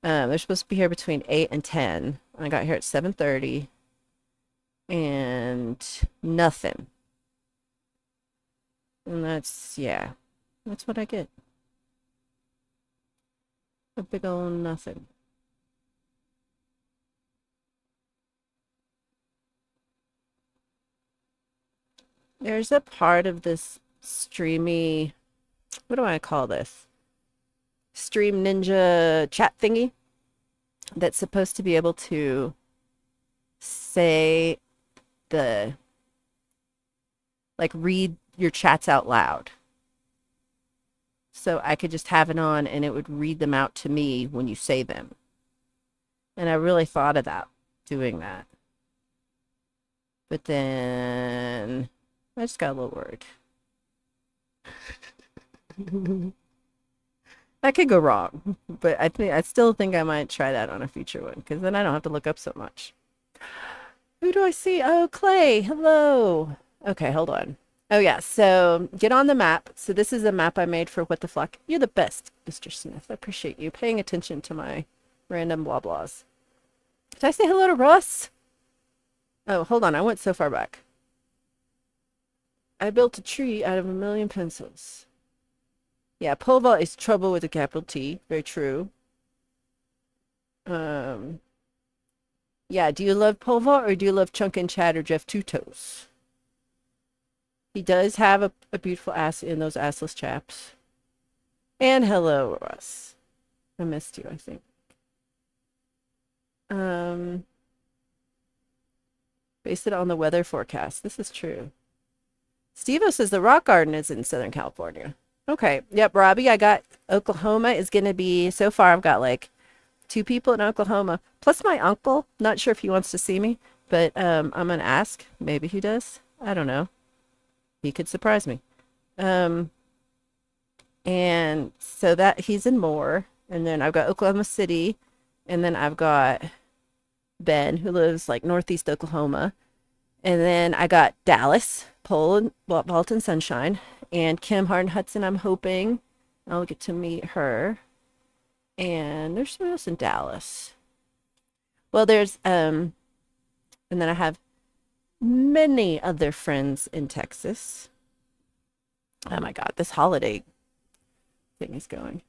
they're supposed to be here between 8 and 10. I got here at 7:30 and nothing. And yeah, that's what I get. A big old nothing. There's a part of this streamy, what do I call this? Stream Ninja chat thingy that's supposed to be able to say like read your chats out loud. So I could just have it on and it would read them out to me when you say them. And I really thought of doing that. But then I just got a little worried. That could go wrong, but I still think I might try that on a future one, because then I don't have to look up so much. Who do I see? Oh, Clay. Hello. Okay, hold on. Oh, yeah. So get on the map. So this is a map I made for What the Flock. You're the best, Mr. Smith. I appreciate you paying attention to my random blah blahs. Did I say hello to Russ? Oh, hold on. I went so far back. I built a tree out of a million pencils. Yeah, pole vault is trouble with a capital T. Very true. Um, yeah, do you love pole vault or do you love Chunk and Chad or Jeff Two Toes? He does have a beautiful ass in those assless chaps. And hello, Russ. I missed you, I think. Um, Based it on the weather forecast. This is true. Steve-O says the rock garden is in Southern California. Okay. Yep, Robbie, I got Oklahoma is going to be, so far I've got like 2 people in Oklahoma, plus my uncle. Not sure if he wants to see me, but I'm going to ask. Maybe he does. I don't know. He could surprise me. Um, and so that he's in Moore. And then I've got Oklahoma City. And then I've got Ben, who lives like northeast Oklahoma. And then I got Dallas, Poland, Walton Sunshine, and Kim Harden Hudson. I'm hoping I'll get to meet her. And there's someone else in Dallas. Well, and then I have many other friends in Texas. Oh my God, this holiday thing is going.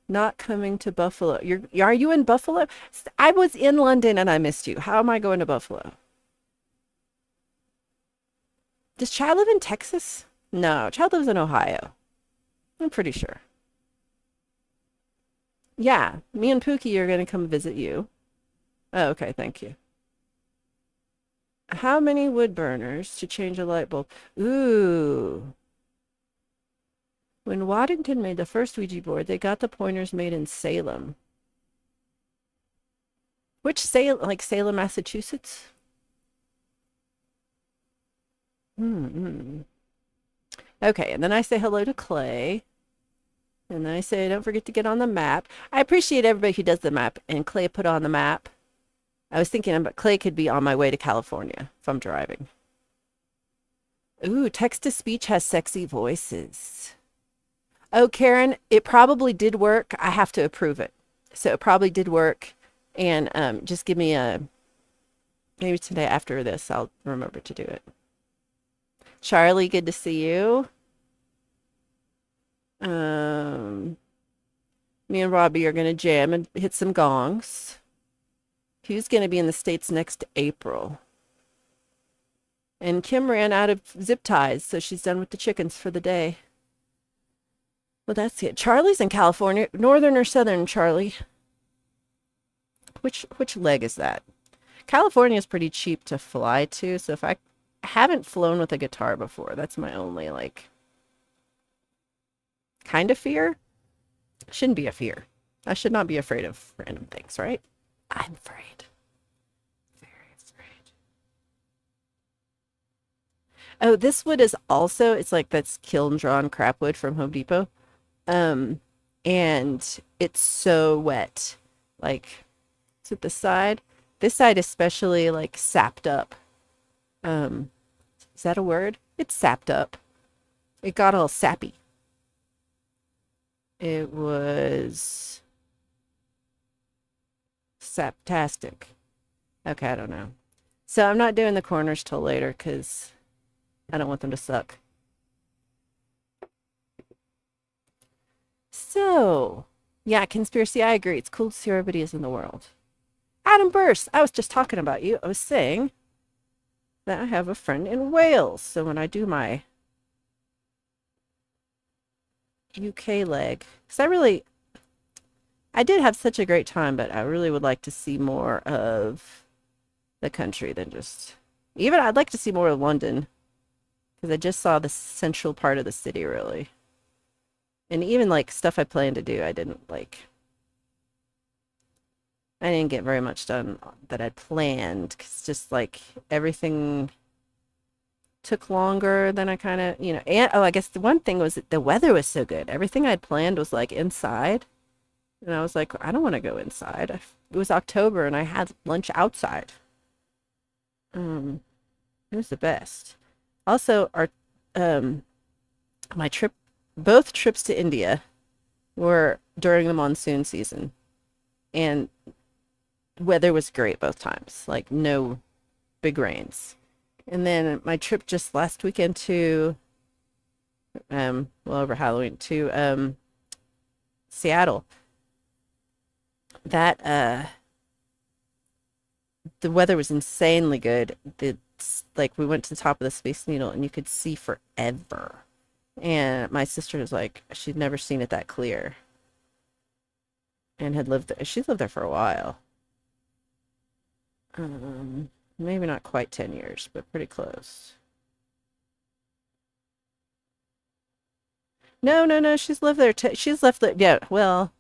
Not coming to Buffalo. Are you in Buffalo? I was in London and I missed you. How am I going to Buffalo? Does Chad live in Texas? No, Chad lives in Ohio. I'm pretty sure. Yeah, me and Pookie are going to come visit you. Oh, okay, thank you. How many wood burners to change a light bulb? Ooh. When Waddington made the first Ouija board, they got the pointers made in Salem. Which Salem, like Salem, Massachusetts? Mm-hmm. Okay, and then I say hello to Clay. And then I say, don't forget to get on the map. I appreciate everybody who does the map, and Clay put on the map. I was thinking about Clay could be on my way to California if I'm driving. Ooh, text-to-speech has sexy voices. Oh, Karen, it probably did work. I have to approve it. So it probably did work. And just give me maybe today after this, I'll remember to do it. Charlie, good to see you. Me and Robbie are going to jam and hit some gongs. Who's going to be in the States next April? And Kim ran out of zip ties, so she's done with the chickens for the day. Well, that's it. Charlie's in California. Northern or southern, Charlie? Which leg is that? California is pretty cheap to fly to, so if I haven't flown with a guitar before, that's my only, like, kind of fear. Shouldn't be a fear. I should not be afraid of random things, right? I'm afraid. Very afraid. Oh, this wood is also, it's like that's kiln drawn crap wood from Home Depot. Um, and it's so wet. Like, is it the side? This side especially like sapped up. Is that a word? It's sapped up. It got all sappy. It was saptastic. Okay, I don't know. So I'm not doing the corners till later because I don't want them to suck. So, yeah, conspiracy, I agree. It's cool to see where everybody is in the world. Adam Burst, I was just talking about you. I was saying that I have a friend in Wales. So when I do my UK leg, because I did have such a great time, but I really would like to see more of the country than just, even I'd like to see more of London, because I just saw the central part of the city, really. And even like stuff I planned to do, I didn't get very much done that I'd planned, because just like everything took longer than I kind of, and oh, I guess the one thing was that the weather was so good. Everything I'd planned was like inside. And I was like, I don't want to go inside. I it was October and I had lunch outside. Um, it was the best. Also, our um my trip, both trips to India were during the monsoon season, and weather was great both times. Like no big rains. And then my trip just last weekend to well over Halloween to Seattle. That the weather was insanely good. The like we went to the top of the Space Needle and you could see forever. And my sister was like, she'd never seen it that clear and had lived there. She's lived there for a while. Um, Maybe not quite 10 years, but pretty close. No, no, no. She's lived there. She's left. Yeah. Well,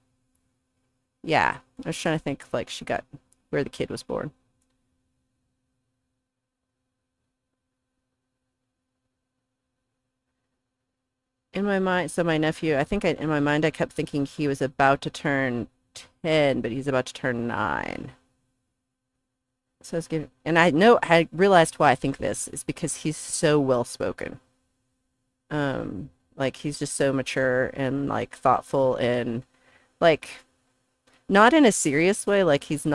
yeah. I was trying to think like she got where the kid was born. In my mind, so my nephew, I think in my mind, I kept thinking he was about to turn 10, but he's about to turn 9. So I was giving, and I realized why I think this is because he's so well spoken. Like he's just so mature and like thoughtful and like not in a serious way. Like he's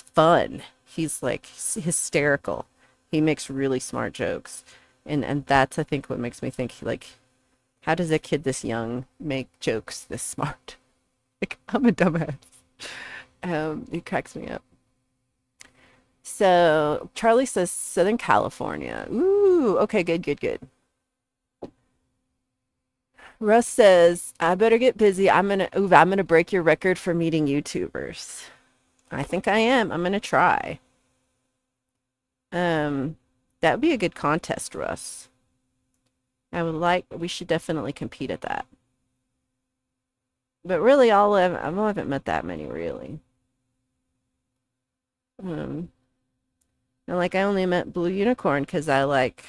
fun. He's like hysterical. He makes really smart jokes. And that's, I think, what makes me think like, how does a kid this young make jokes this smart? Like, I'm a dumbass. It cracks me up. So Charlie says Southern California. Ooh, okay, good, good, good. Russ says, I better get busy. I'm gonna break your record for meeting YouTubers. I think I am. I'm gonna try. Um, that would be a good contest, Russ. We should definitely compete at that. But really, I haven't met that many really. Um, and like I only met Blue Unicorn because I like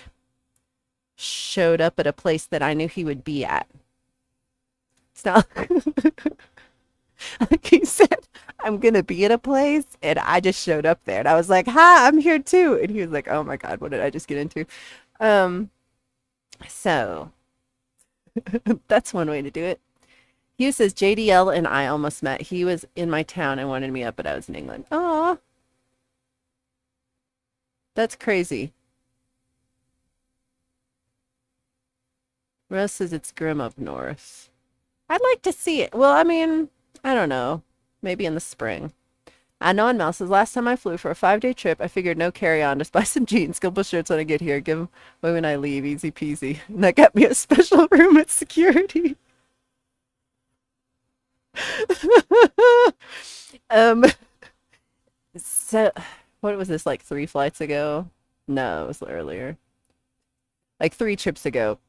showed up at a place that I knew he would be at. It's not like he said, I'm gonna be at a place, and I just showed up there, and I was like, "Hi, I'm here too." And he was like, "Oh my God, what did I just get into?" Um, so that's one way to do it. Hugh says JDL and I almost met. He was in my town and wanted me up, but I was in England. Oh, that's crazy. Russ says it's grim up north. I'd like to see it. Well, I mean, I don't know. Maybe in the spring. Non Mouse says last time I flew for a 5-day trip, I figured no carry on, just buy some jeans, couple shirts when I get here, give them away when I leave, easy peasy. And that got me a special room at security. um, so what was this, like 3 flights ago? No, it was earlier. Like 3 trips ago.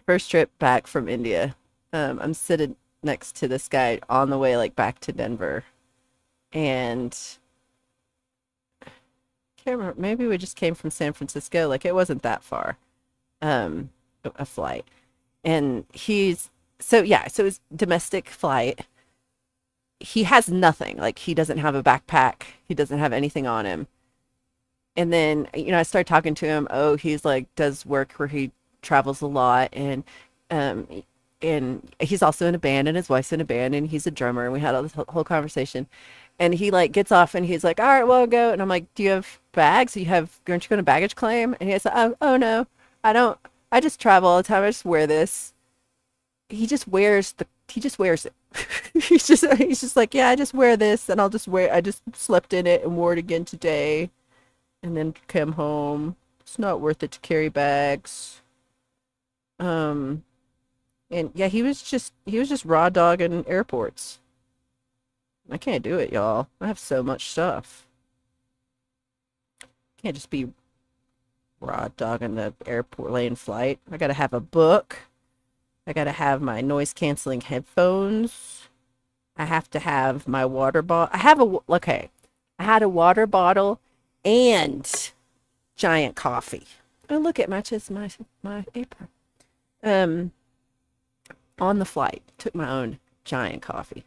First trip back from India. I'm sitting next to this guy on the way like back to Denver, and can't remember, maybe we just came from San Francisco. Like it wasn't that far, a flight. And so it's domestic flight. He has nothing. Like he doesn't have a backpack. He doesn't have anything on him. And then, I started talking to him. Oh, he's like does work where he travels a lot, um and he's also in a band and his wife's in a band and he's a drummer, and we had all this whole conversation. And he like gets off and he's like, all right, well, I'll go. And I'm like, do you have bags? Aren't you going to baggage claim? And he's like, oh no, I don't. I just travel all the time. I just wear this. He just wears it. He's just like, yeah, I just wear this and I just slept in it and wore it again today and then come home. It's not worth it to carry bags. Um, and yeah, he was just raw dogging airports. I can't do it, y'all. I have so much stuff. Can't just be raw dogging the airport lane flight. I gotta have a book. I gotta have my noise canceling headphones. I have to have my water bottle. Okay. I had a water bottle and giant coffee. Oh, look, it matches my apron. Um, on the flight, took my own giant coffee.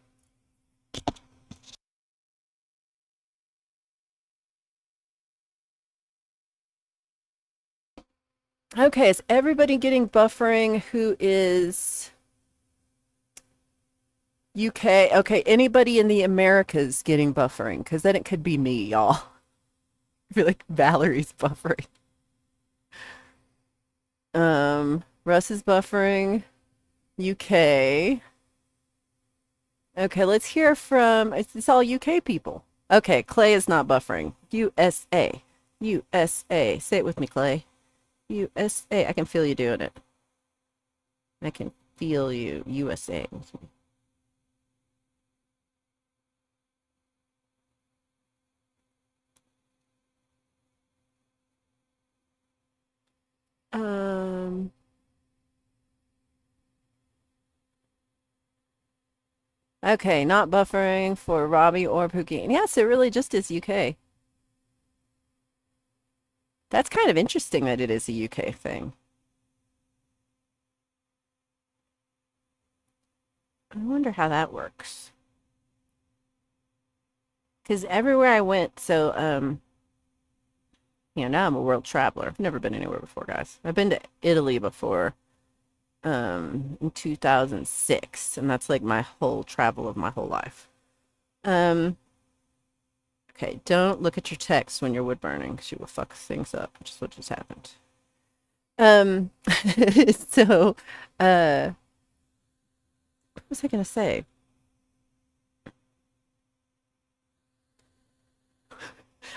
Okay, is everybody getting buffering who is UK? Okay, anybody in the Americas getting buffering? Because then it could be me, y'all. I feel like Valerie's buffering. Russ is buffering. UK. Okay, let's hear from it's all UK people. Okay, Clay is not buffering. USA. USA. Say it with me, Clay. USA. I can feel you doing it. I can feel you. USA. Um, okay, not buffering for Robbie or Pookie. And yes, it really just is UK. That's kind of interesting that it is a UK thing. I wonder how that works. Because everywhere I went, now I'm a world traveler. I've never been anywhere before, guys. I've been to Italy before, in 2006, and that's like my whole travel of my whole life. Um, okay, don't look at your text when you're wood burning. She will fuck things up, which is what just happened. Um, so, what was I gonna say?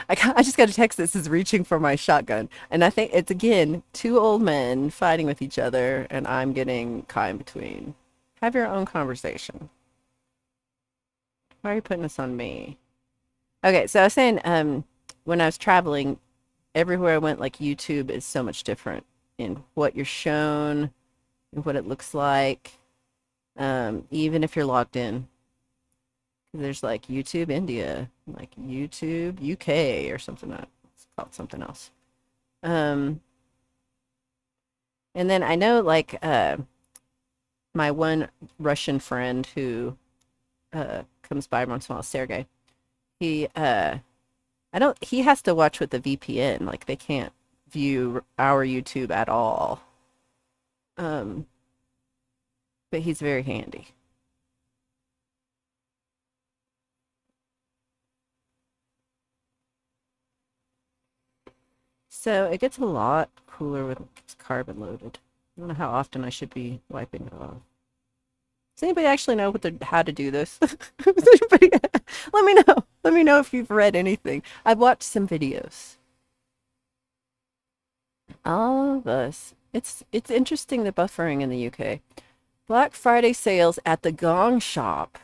I just got a text that says reaching for my shotgun. And I think it's again two old men fighting with each other, and I'm getting caught in between. Have your own conversation. Why are you putting this on me? Okay, so I was saying, when I was traveling, everywhere I went, like YouTube is so much different in what you're shown and what it looks like. Even if you're logged in. There's like YouTube India, like YouTube UK or something that it's called something else. Um, and then I know like my one Russian friend who comes by once in a while, Sergey. He I don't he has to watch with the VPN, like they can't view our YouTube at all. Um, but he's very handy. So it gets a lot cooler when it's carbon loaded. I don't know how often I should be wiping it off. Does anybody actually know how to do this? Does anybody, let me know. Let me know if you've read anything. I've watched some videos. All of us. It's interesting the buffering in the UK. Black Friday sales at the Gong Shop.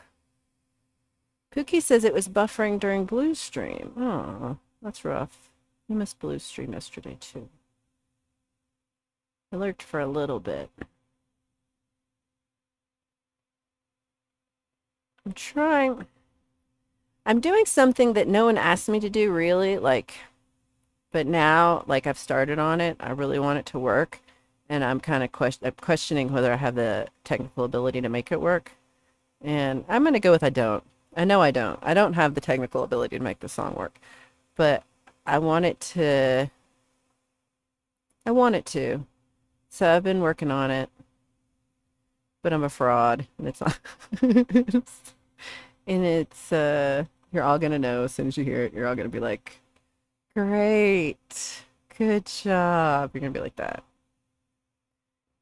Pookie says it was buffering during Blue Stream. Oh, that's rough. I missed Blue Stream yesterday too. I lurked for a little bit. I'm trying. I'm doing something that no one asked me to do, really. But now, like I've started on it, I really want it to work, and I'm kind of questioning whether I have the technical ability to make it work. And I'm gonna go with I don't. I know I don't. I don't have the technical ability to make the song work, but I want it to. I want it to. So I've been working on it, but I'm a fraud, and it's not. And it's you're all gonna know as soon as you hear it. You're all gonna be like, great, good job. You're gonna be like that.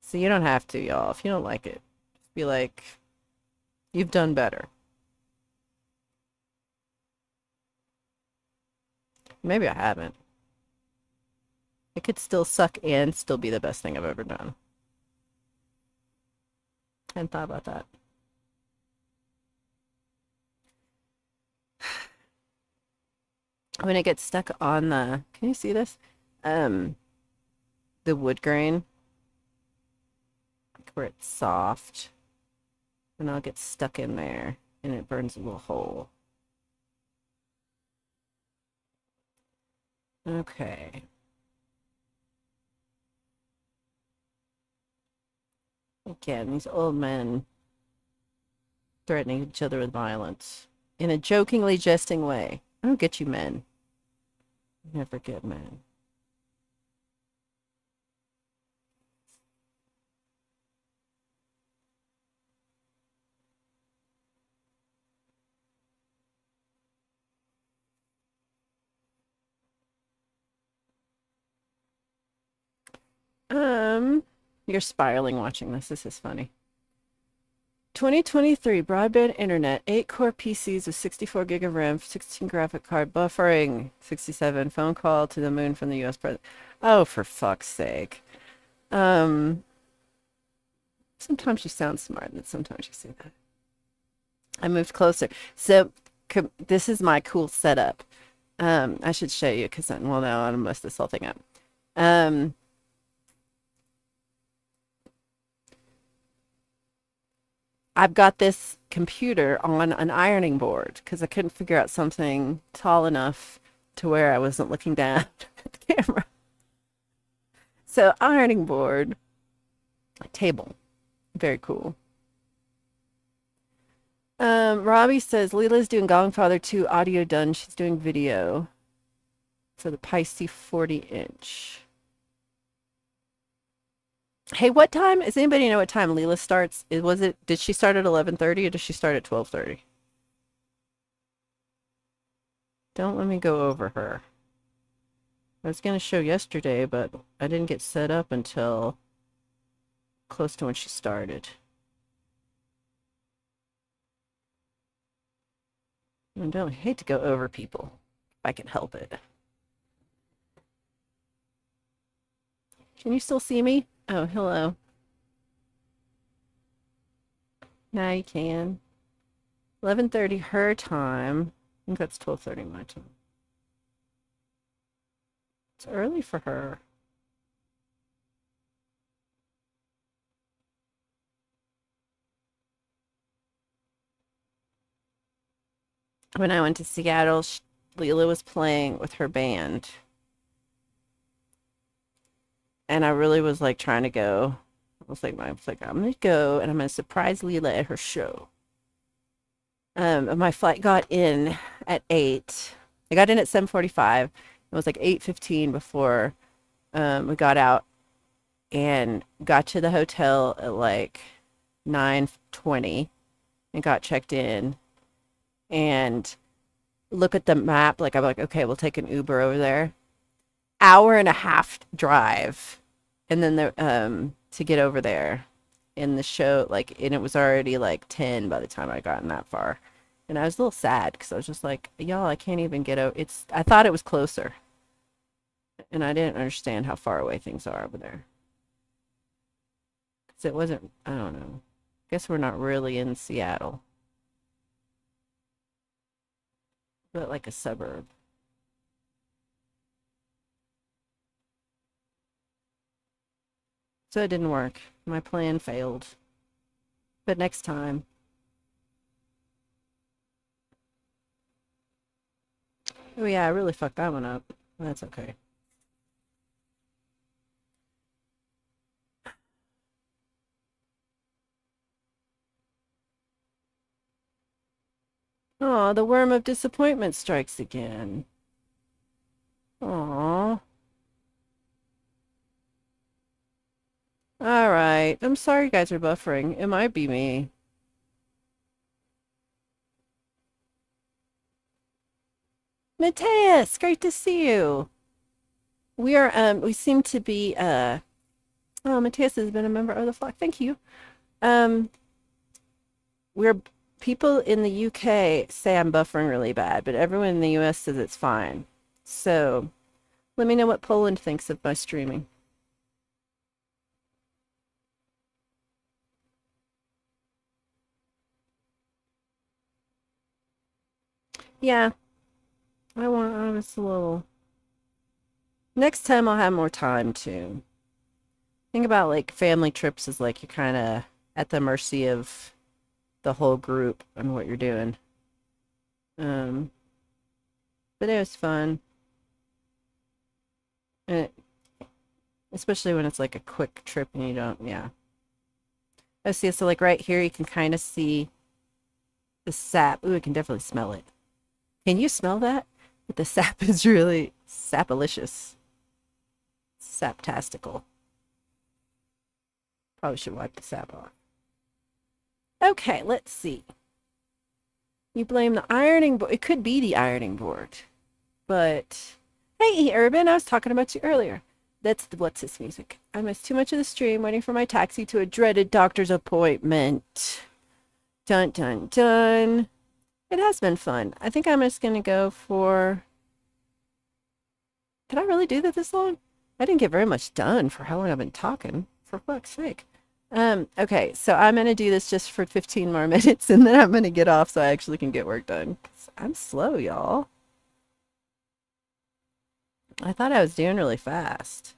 So you don't have to, y'all. If you don't like it, just be like, you've done better. Maybe I haven't. It could still suck and still be the best thing I've ever done. I hadn't thought about that. When it gets stuck on can you see this? Um, the wood grain, like where it's soft, and I'll get stuck in there and it burns a little hole. Okay. Again, these old men threatening each other with violence in a jokingly jesting way. I don't get you men. Never get men. Um, you're spiraling watching this. This is funny. 2023 broadband internet, 8-core PCs with 64 gig of RAM, 16 graphic card, buffering, 67, phone call to the moon from the US president. Oh, for fuck's sake. Um, Sometimes you sound smart, and sometimes you say that. I moved closer. So this is my cool setup. I should show you because well, now I'm gonna mess this whole thing up. Um, I've got this computer on an ironing board because I couldn't figure out something tall enough to where I wasn't looking down at the camera. So ironing board, table, very cool. Robbie says Leela's doing Godfather 2 audio done. She's doing video for the Pisces 40-inch. Hey, what time? Does anybody know what time Leela starts? Did she start at 11:30 or does she start at 12:30? Don't let me go over her. I was going to show yesterday, but I didn't get set up until close to when she started. I don't hate to go over people if I can help it. Can you still see me? Oh, hello. Now you can. 11:30 her time. I think that's 12:30 my time. It's early for her. When I went to Seattle, Leela was playing with her band. And I really was like trying to go. I'm gonna go and I'm gonna surprise Leela at her show. My flight got in at 8. I got in at 7:45. It was like 8:15 before we got out and got to the hotel at like 9:20 and got checked in and look at the map. Like I'm like, okay, we'll take an Uber over there. Hour and a half drive, and then to get over there. In the show, like, and it was already like 10 by the time I gotten that far, and I was a little sad because I was just like, y'all, I can't even get out. I thought it was closer, and I didn't understand how far away things are over there. Because it wasn't. I don't know. Guess we're not really in Seattle, but like a suburb. So it didn't work. My plan failed. But next time. Oh yeah, I really fucked that one up. That's okay. Oh, the worm of disappointment strikes again. Aw. All right. I'm sorry you guys are buffering. It might be me. Mateus, great to see you. We seem to be oh, Mateus has been a member of the flock. Thank you. Um we're People in the UK say I'm buffering really bad, but everyone in the US says it's fine. So let me know what Poland thinks of my streaming. Yeah, I was a little. Next time I'll have more time to think about like family trips is like you're kind of at the mercy of the whole group and what you're doing. Um, but it was fun, and especially when it's like a quick trip and you don't, yeah. I see. So like right here, you can kind of see the sap. Ooh, I can definitely smell it. Can you smell that? But the sap is really sapalicious, saptastical. Probably should wipe the sap off. Okay, let's see. You blame the ironing board. It could be the ironing board. But hey, Urban, I was talking about you earlier. That's what's this music. I missed too much of the stream waiting for my taxi to a dreaded doctor's appointment. Dun dun dun. It has been fun. I think I'm just gonna go for. Did I really do that this long? I didn't get very much done for how long I've been talking. For fuck's sake. Okay, so I'm gonna do this just for 15 more minutes and then I'm gonna get off so I actually can get work done. 'Cause I'm slow, y'all. I thought I was doing really fast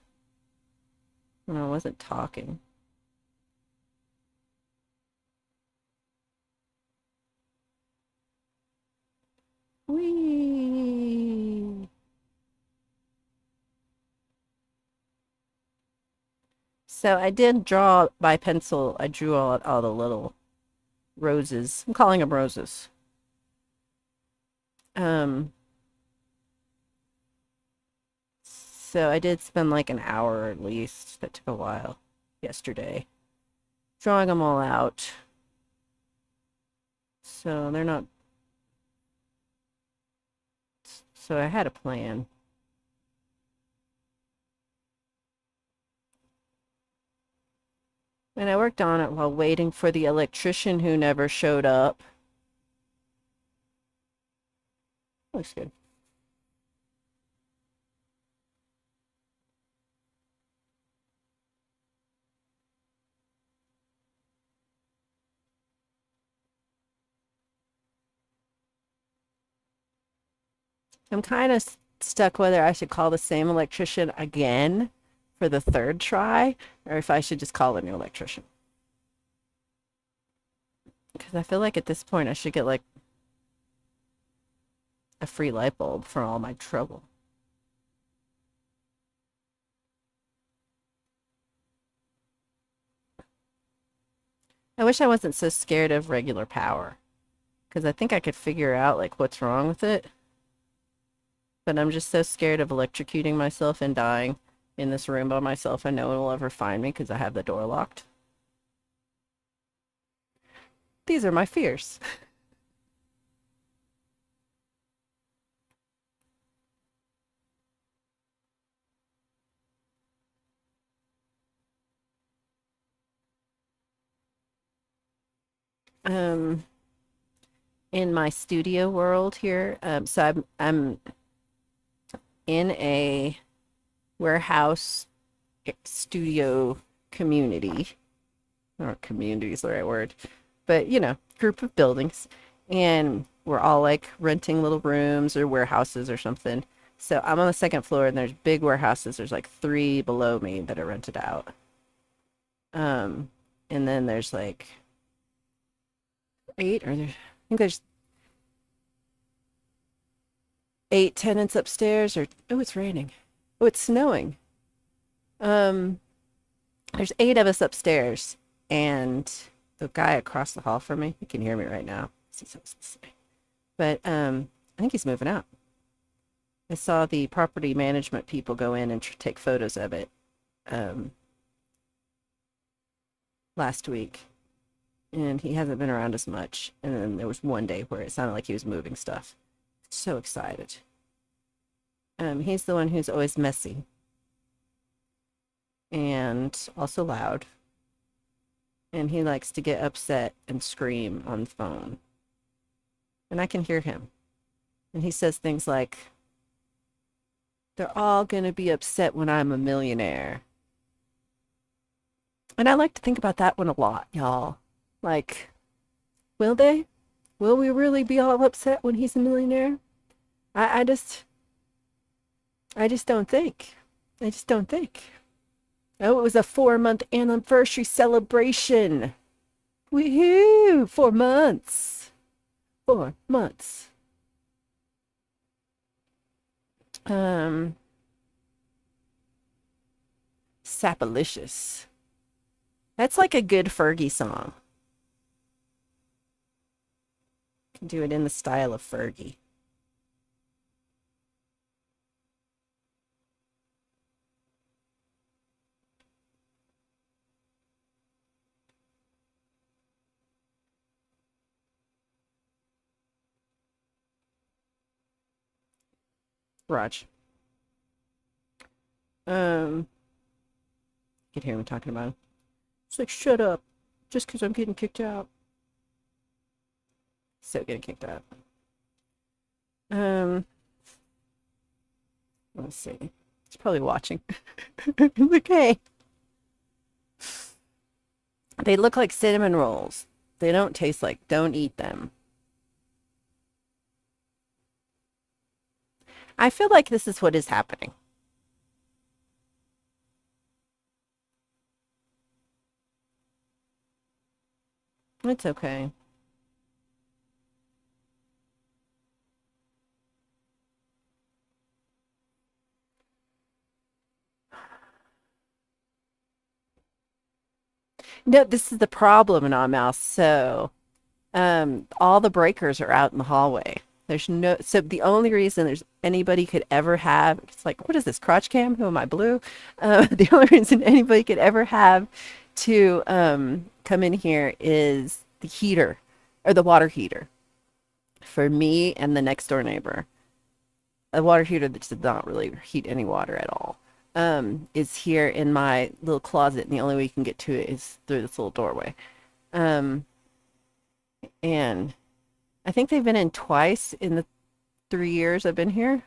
when I wasn't talking. Whee! So I did draw by pencil. I drew all the little roses. I'm calling them roses. Um, so I did spend like an hour at least. That took a while yesterday. Drawing them all out. So they're not. So I had a plan. And I worked on it while waiting for the electrician who never showed up. Looks good. I'm kind of stuck whether I should call the same electrician again for the third try or if I should just call a new electrician. Because I feel like at this point I should get like a free light bulb for all my trouble. I wish I wasn't so scared of regular power because I think I could figure out like what's wrong with it. But I'm just so scared of electrocuting myself and dying in this room by myself and no one will ever find me because I have the door locked. These are my fears. Um, in my studio world here, so I'm in a warehouse studio community. Or community is the right word, but you know, group of buildings, and we're all like renting little rooms or warehouses or something. So I'm on the second floor, and there's big warehouses. There's like three below me that are rented out. Um, and then there's like eight, or there, I think there's eight tenants upstairs. Or oh, it's raining. Oh, it's snowing. Um, there's eight of us upstairs, and the guy across the hall from me, he can hear me right now. But I think he's moving out. I saw the property management people go in and take photos of it um, last week, and he hasn't been around as much. And then there was one day where it sounded like he was moving stuff. So excited. He's the one who's always messy and also loud, and he likes to get upset and scream on the phone, and I can hear him. And he says things like, "They're all gonna be upset when I'm a millionaire." And I like to think about that one a lot, y'all. Like, will they? Will we really be all upset when he's a millionaire? I, I just, I just don't think. I just don't think. Oh, it was a 4-month anniversary celebration. Woohoo! 4 months. 4 months. Um, Sapalicious. That's like a good Fergie song. Can do it in the style of Fergie. Raj. You can hear me talking about him. It's like, shut up, just because I'm getting kicked out. So getting kicked out. Um, let's see. He's probably watching. Like, hey, they look like cinnamon rolls. They don't taste like. Don't eat them. I feel like this is what is happening. It's okay. No, this is the problem in our mouse. So, all the breakers are out in the hallway. There's no, so the only reason there's anybody could ever have, it's like, what is this, crotch cam? Who am I, blue? The only reason anybody could ever have to come in here is the heater or the water heater for me and the next door neighbor. A water heater that does not really heat any water at all. Is here in my little closet, and the only way you can get to it is through this little doorway. Um, and I think they've been in twice in the 3 years I've been here.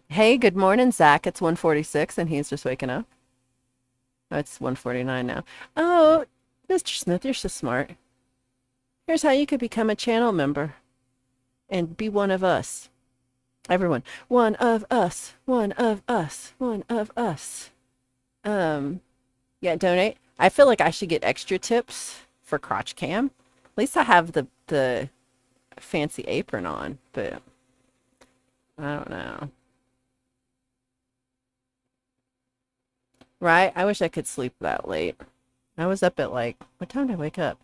Hey, good morning, Zach. It's 1:46 and he's just waking up. Oh, it's 1:49 now. Oh, Mr. Smith, you're so smart. Here's how you could become a channel member and be one of us. Everyone, one of us, one of us, one of us. Um, yeah, donate. I feel like I should get extra tips for crotch cam. At least I have the fancy apron on, but I don't know. Right? I wish I could sleep that late. I was up at like, what time did I wake up?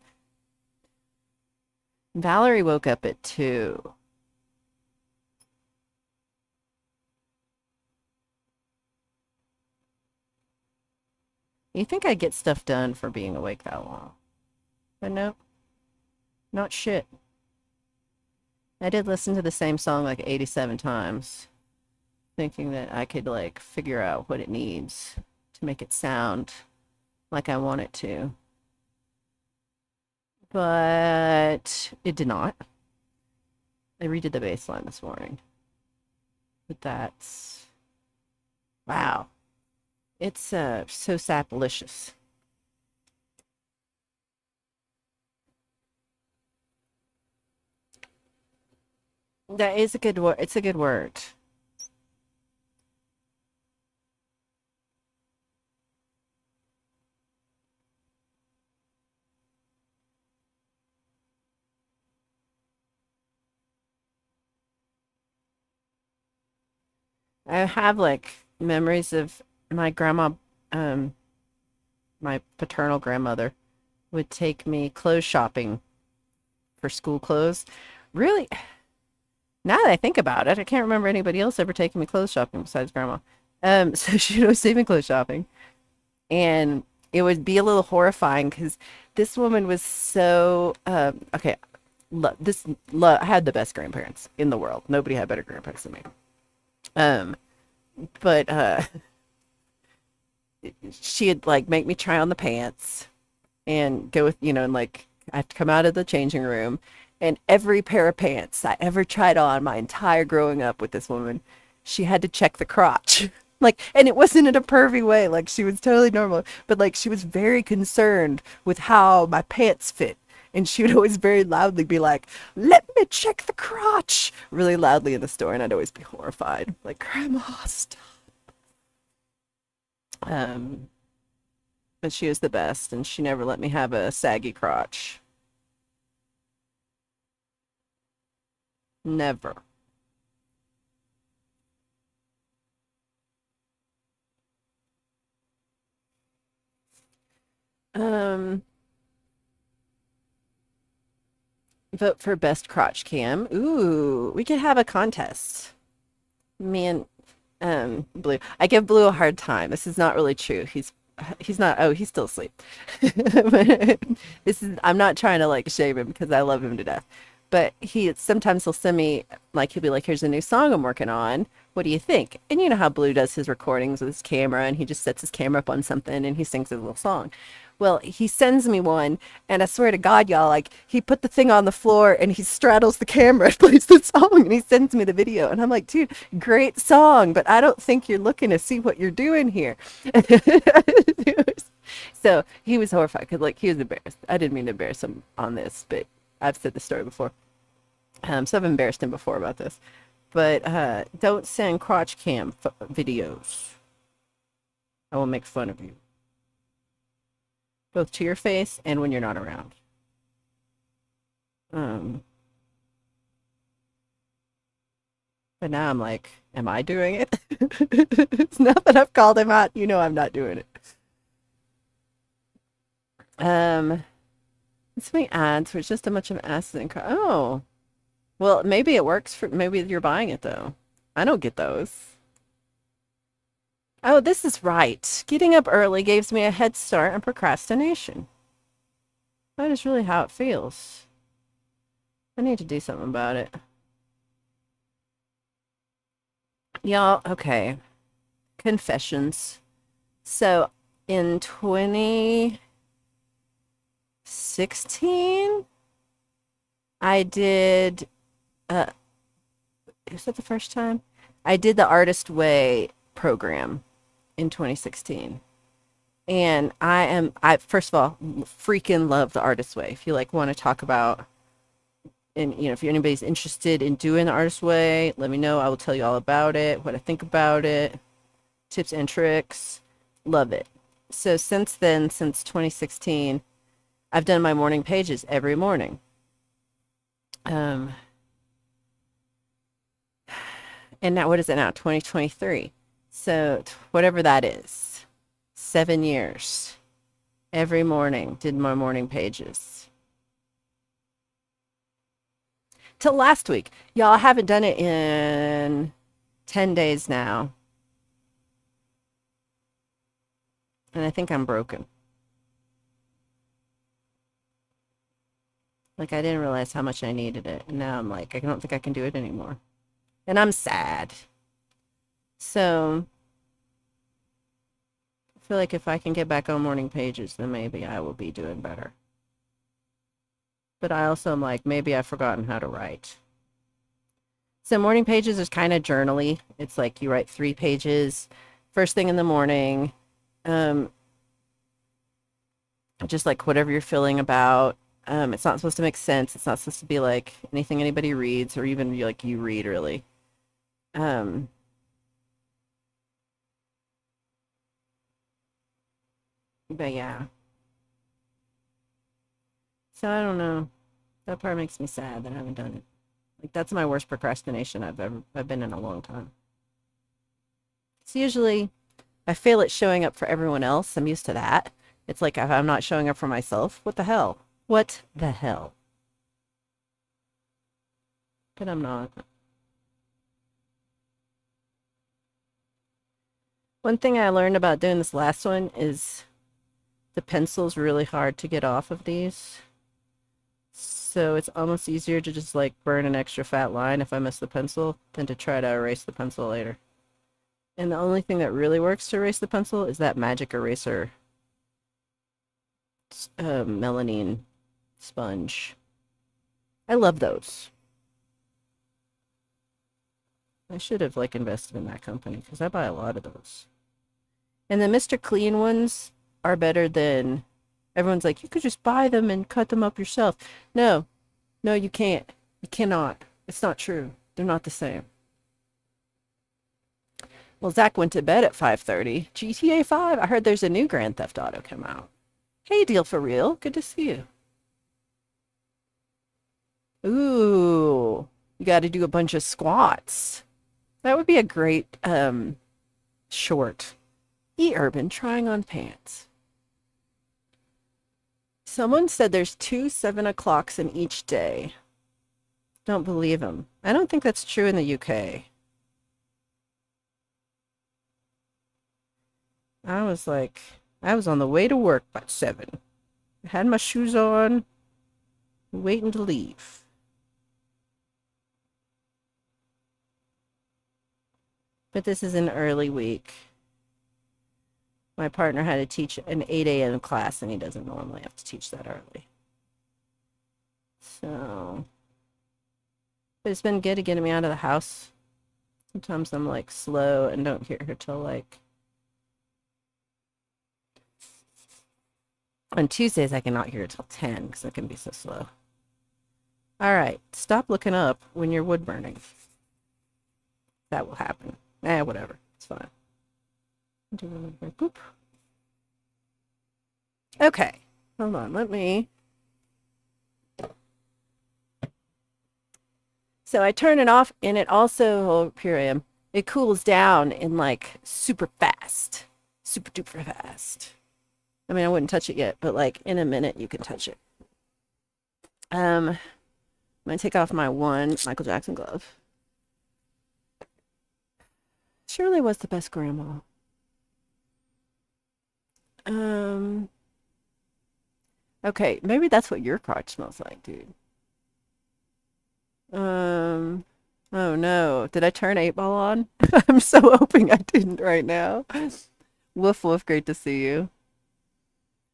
Valerie woke up at 2. You think I'd get stuff done for being awake that long? But no, not shit. I did listen to the same song like 87 times, thinking that I could like figure out what it needs to make it sound like I want it to. But it did not. I redid the bass line this morning. But that's wow. It's so saplicious. That is a good word. It's a good word. I have like memories of my grandma, um, my paternal grandmother would take me clothes shopping for school clothes. Really, now that I think about it, I can't remember anybody else ever taking me clothes shopping besides grandma. So she'd always take me clothes shopping. And it would be a little horrifying because this woman was so okay. I had the best grandparents in the world. Nobody had better grandparents than me. Um, but she'd like make me try on the pants and go with and like I have to come out of the changing room, and every pair of pants I ever tried on my entire growing up with this woman, she had to check the crotch. Like, and it wasn't in a pervy way, like she was totally normal, but like she was very concerned with how my pants fit. And she would always very loudly be like, "Let me check the crotch," really loudly in the store, and I'd always be horrified. Like, Grandma, stop. Um, but she was the best, and she never let me have a saggy crotch. Never. Um, Vote for best crotch cam. Ooh, we could have a contest. Me and Blue. I give Blue a hard time. This is not really true. He's not. Oh, he's still asleep. But this is. I'm not trying to like shame him because I love him to death. But he sometimes he'll send me, like, he'll be like, here's a new song I'm working on. What do you think? And you know how Blue does his recordings with his camera, and he just sets his camera up on something and he sings his little song. Well, he sends me one, and I swear to God, y'all, like, he put the thing on the floor and he straddles the camera and plays the song, and he sends me the video. And I'm like, dude, great song, but I don't think you're looking to see what you're doing here. So he was horrified because, like, he was embarrassed. I didn't mean to embarrass him on this, but I've said the story before. So I've embarrassed him before about this. But don't send crotch cam videos. I will make fun of you, both to your face and when you're not around. But now I'm like, am I doing it? It's not that I've called him out. You know I'm not doing it. It's my ads where it's just a bunch of asses and oh. Well, maybe it works for maybe you're buying it though. I don't get those. Oh, this is right. Getting up early gives me a head start on procrastination. That is really how it feels. I need to do something about it. Y'all, okay. Confessions. So in 2016, I did was that the first time? I did the Artist Way program in 2016. And I first of all freaking love the Artist Way. If you like want to talk about, and you know, if anybody's interested in doing the Artist Way, let me know. I will tell you all about it, what I think about it, tips and tricks. Love it. So since then, since 2016, I've done my morning pages every morning. And now what is it now? 2023. So whatever that is, 7 years. Every morning did my morning pages. Till last week. Y'all, I haven't done it in 10 days now. And I think I'm broken. Like, I didn't realize how much I needed it. And now I'm like, I don't think I can do it anymore. And I'm sad. So I feel like if I can get back on morning pages, then maybe I will be doing better. But I also am like, maybe I've forgotten how to write. So morning pages is kind of journaly. It's like you write 3 pages first thing in the morning. Just like whatever you're feeling about. It's not supposed to make sense. It's not supposed to be like anything anybody reads or even like you read really. Um, but yeah. So I don't know. That part makes me sad that I haven't done it. Like that's my worst procrastination I've been in a long time. It's usually I fail at showing up for everyone else. I'm used to that. It's like if I'm not showing up for myself, what the hell? What the hell? But I'm not. One thing I learned about doing this last one is the pencil's really hard to get off of these. So it's almost easier to just like burn an extra fat line if I miss the pencil than to try to erase the pencil later. And the only thing that really works to erase the pencil is that magic eraser melamine sponge. I love those. I should have like invested in that company because I buy a lot of those. And the Mr. Clean ones are better than everyone's like, you could just buy them and cut them up yourself. No, no, you can't. You cannot. It's not true. They're not the same. Well, Zach went to bed at 5:30. GTA 5. I heard there's a new Grand Theft Auto come out. Hey, Deal for Real. Good to see you. Ooh, you got to do a bunch of squats. That would be a great short. E-Urban trying on pants. Someone said there's 2 7 o'clocks in each day. Don't believe him. I don't think that's true in the UK. I was on the way to work by 7. I had my shoes on, waiting to leave. But this is an early week. My partner had to teach an 8 a.m. class, and he doesn't normally have to teach that early. So, but it's been good to get me out of the house. Sometimes I'm like slow and don't get here till like on Tuesdays I cannot hear till 10 because I can be so slow. All right, stop looking up when you're wood burning. That will happen. Whatever. It's fine. Boop. Okay, hold on. Let me. So I turn it off, and it also, oh, here I am. It cools down in like super fast, super duper fast. I mean, I wouldn't touch it yet, but like in a minute you can touch it. I'm gonna take off my one Michael Jackson glove. Shirley was the best grandma. Okay, maybe that's what your crotch smells like, dude. Oh no, did I turn 8 ball on? I'm so hoping I didn't right now. Woof woof, great to see you.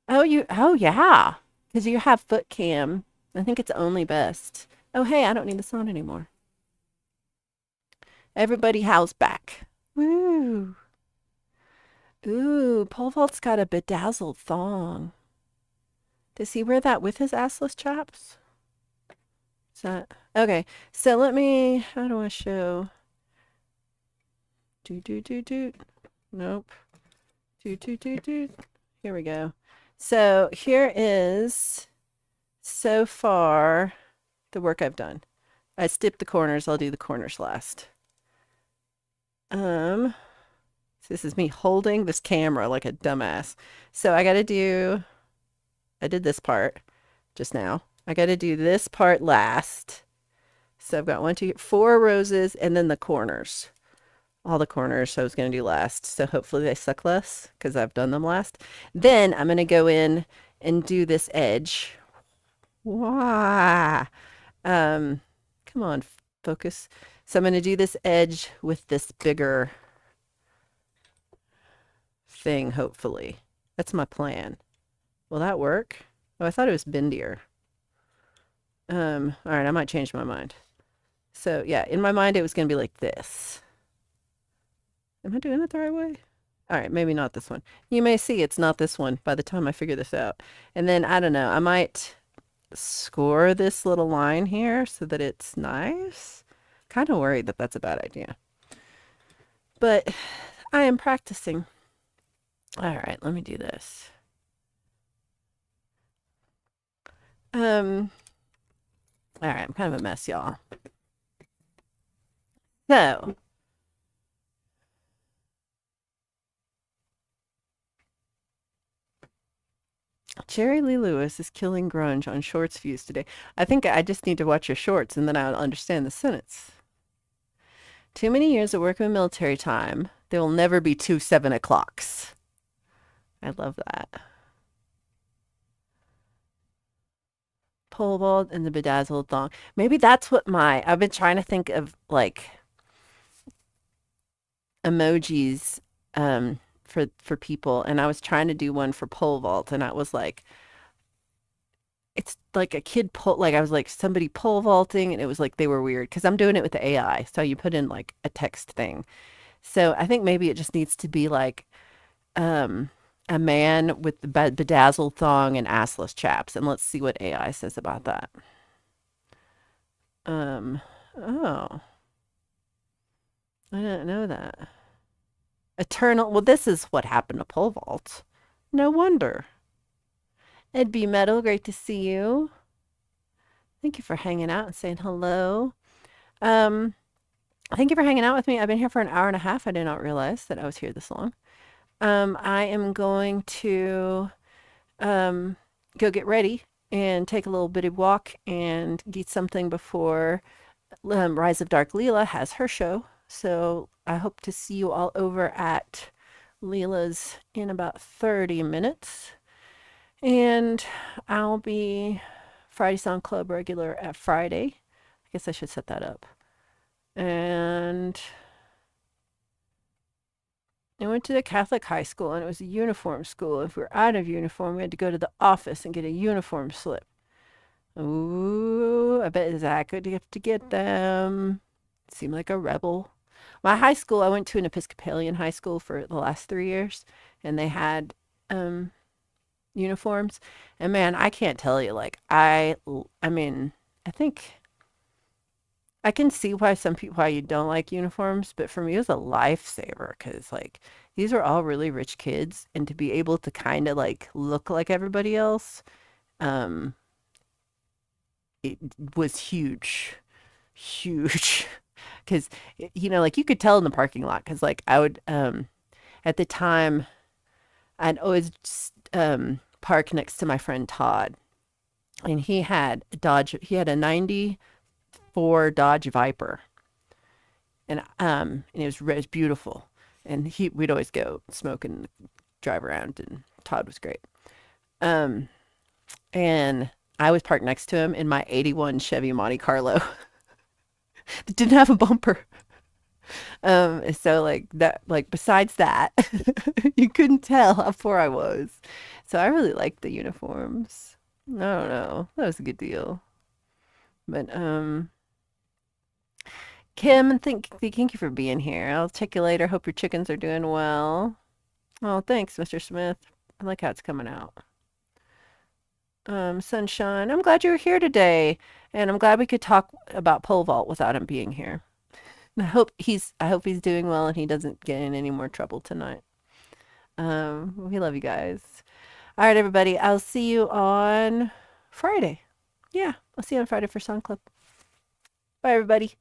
Oh yeah, because you have foot cam. I think it's only best. Oh hey, I don't need the sound anymore. Everybody house back. Woo. Ooh, pole vault's got a bedazzled thong. Does he wear that with his assless chaps? Is that okay? So let me. How do I show? Do. Nope. Do. Here we go. So here is so far the work I've done. I skipped the corners. I'll do the corners last. So this is me holding this camera like a dumbass. So I did this part just now. I got to do this part last. So I've got 4 roses and then the corners. All the corners I was going to do last. So hopefully they suck less because I've done them last. Then I'm going to go in and do this edge. Wow. Come on, focus. So I'm going to do this edge with this bigger thing, hopefully. That's my plan. Will that work? Oh, I thought it was bendier. All right, I might change my mind. So yeah, in my mind it was going to be like this. Am I doing it the right way? All right, maybe not this one. You may see it's not this one by the time I figure this out. And then, I don't know, I might score this little line here so that it's nice. Kind of worried that that's a bad idea. But I am practicing. All right, let me do this. All right, I'm kind of a mess, y'all. So, Jerry Lee Lewis is killing grunge on Shorts Views today. I think I just need to watch your shorts and then I'll understand the sentence. Too many years of working with military time. There will never be 2 7 o'clocks. I love that. Pole vault and the bedazzled thong. Maybe that's what I've been trying to think of like emojis for people, and I was trying to do one for pole vault, and I was like, it's like a kid like I was like somebody pole vaulting, and it was like they were weird because I'm doing it with the AI, so you put in like a text thing. So I think maybe it just needs to be like a man with the bedazzled thong and assless chaps, and let's see what AI says about that. Oh, I didn't know that. Eternal. Well, this is what happened to pole vault. No wonder. Ed B. Metal, great to see you. Thank you for hanging out and saying hello. Thank you for hanging out with me. I've been here for an hour and a half. I did not realize that I was here this long. I am going to go get ready and take a little bitty walk and get something before Rise of Dark Leela has her show. So I hope to see you all over at Leela's in about 30 minutes. And I'll be Friday Sound Club regular at Friday. I guess I should set that up. And I went to the Catholic high school and it was a uniform school. If we were out of uniform, we had to go to the office and get a uniform slip. Ooh, I bet Zach could have to get them. Seemed like a rebel. My high school, I went to an Episcopalian high school for the last 3 years, and they had um, uniforms. And man, I can't tell you, like I mean, I think I can see why some people why you don't like uniforms, but for me it was a lifesaver because like these are all really rich kids, and to be able to kind of like look like everybody else, um, it was huge, huge. Because like you could tell in the parking lot because like I would at the time I'd always park next to my friend Todd, and he had a 94 Dodge Viper, and it was beautiful, and we'd always go smoke and drive around, and Todd was great. Um, and I was parked next to him in my 81 Chevy Monte Carlo that didn't have a bumper. So like that, like besides that, you couldn't tell how poor I was. So I really liked the uniforms. I don't know. That was a good deal. But Kim, thank you for being here. I'll check you later. Hope your chickens are doing well. Oh, thanks, Mr. Smith. I like how it's coming out. Sunshine, I'm glad you were here today, and I'm glad we could talk about pole vault without him being here. I hope he's doing well and he doesn't get in any more trouble tonight. We love you guys. All right, everybody. I'll see you on Friday. Yeah, I'll see you on Friday for Song Club. Bye, everybody.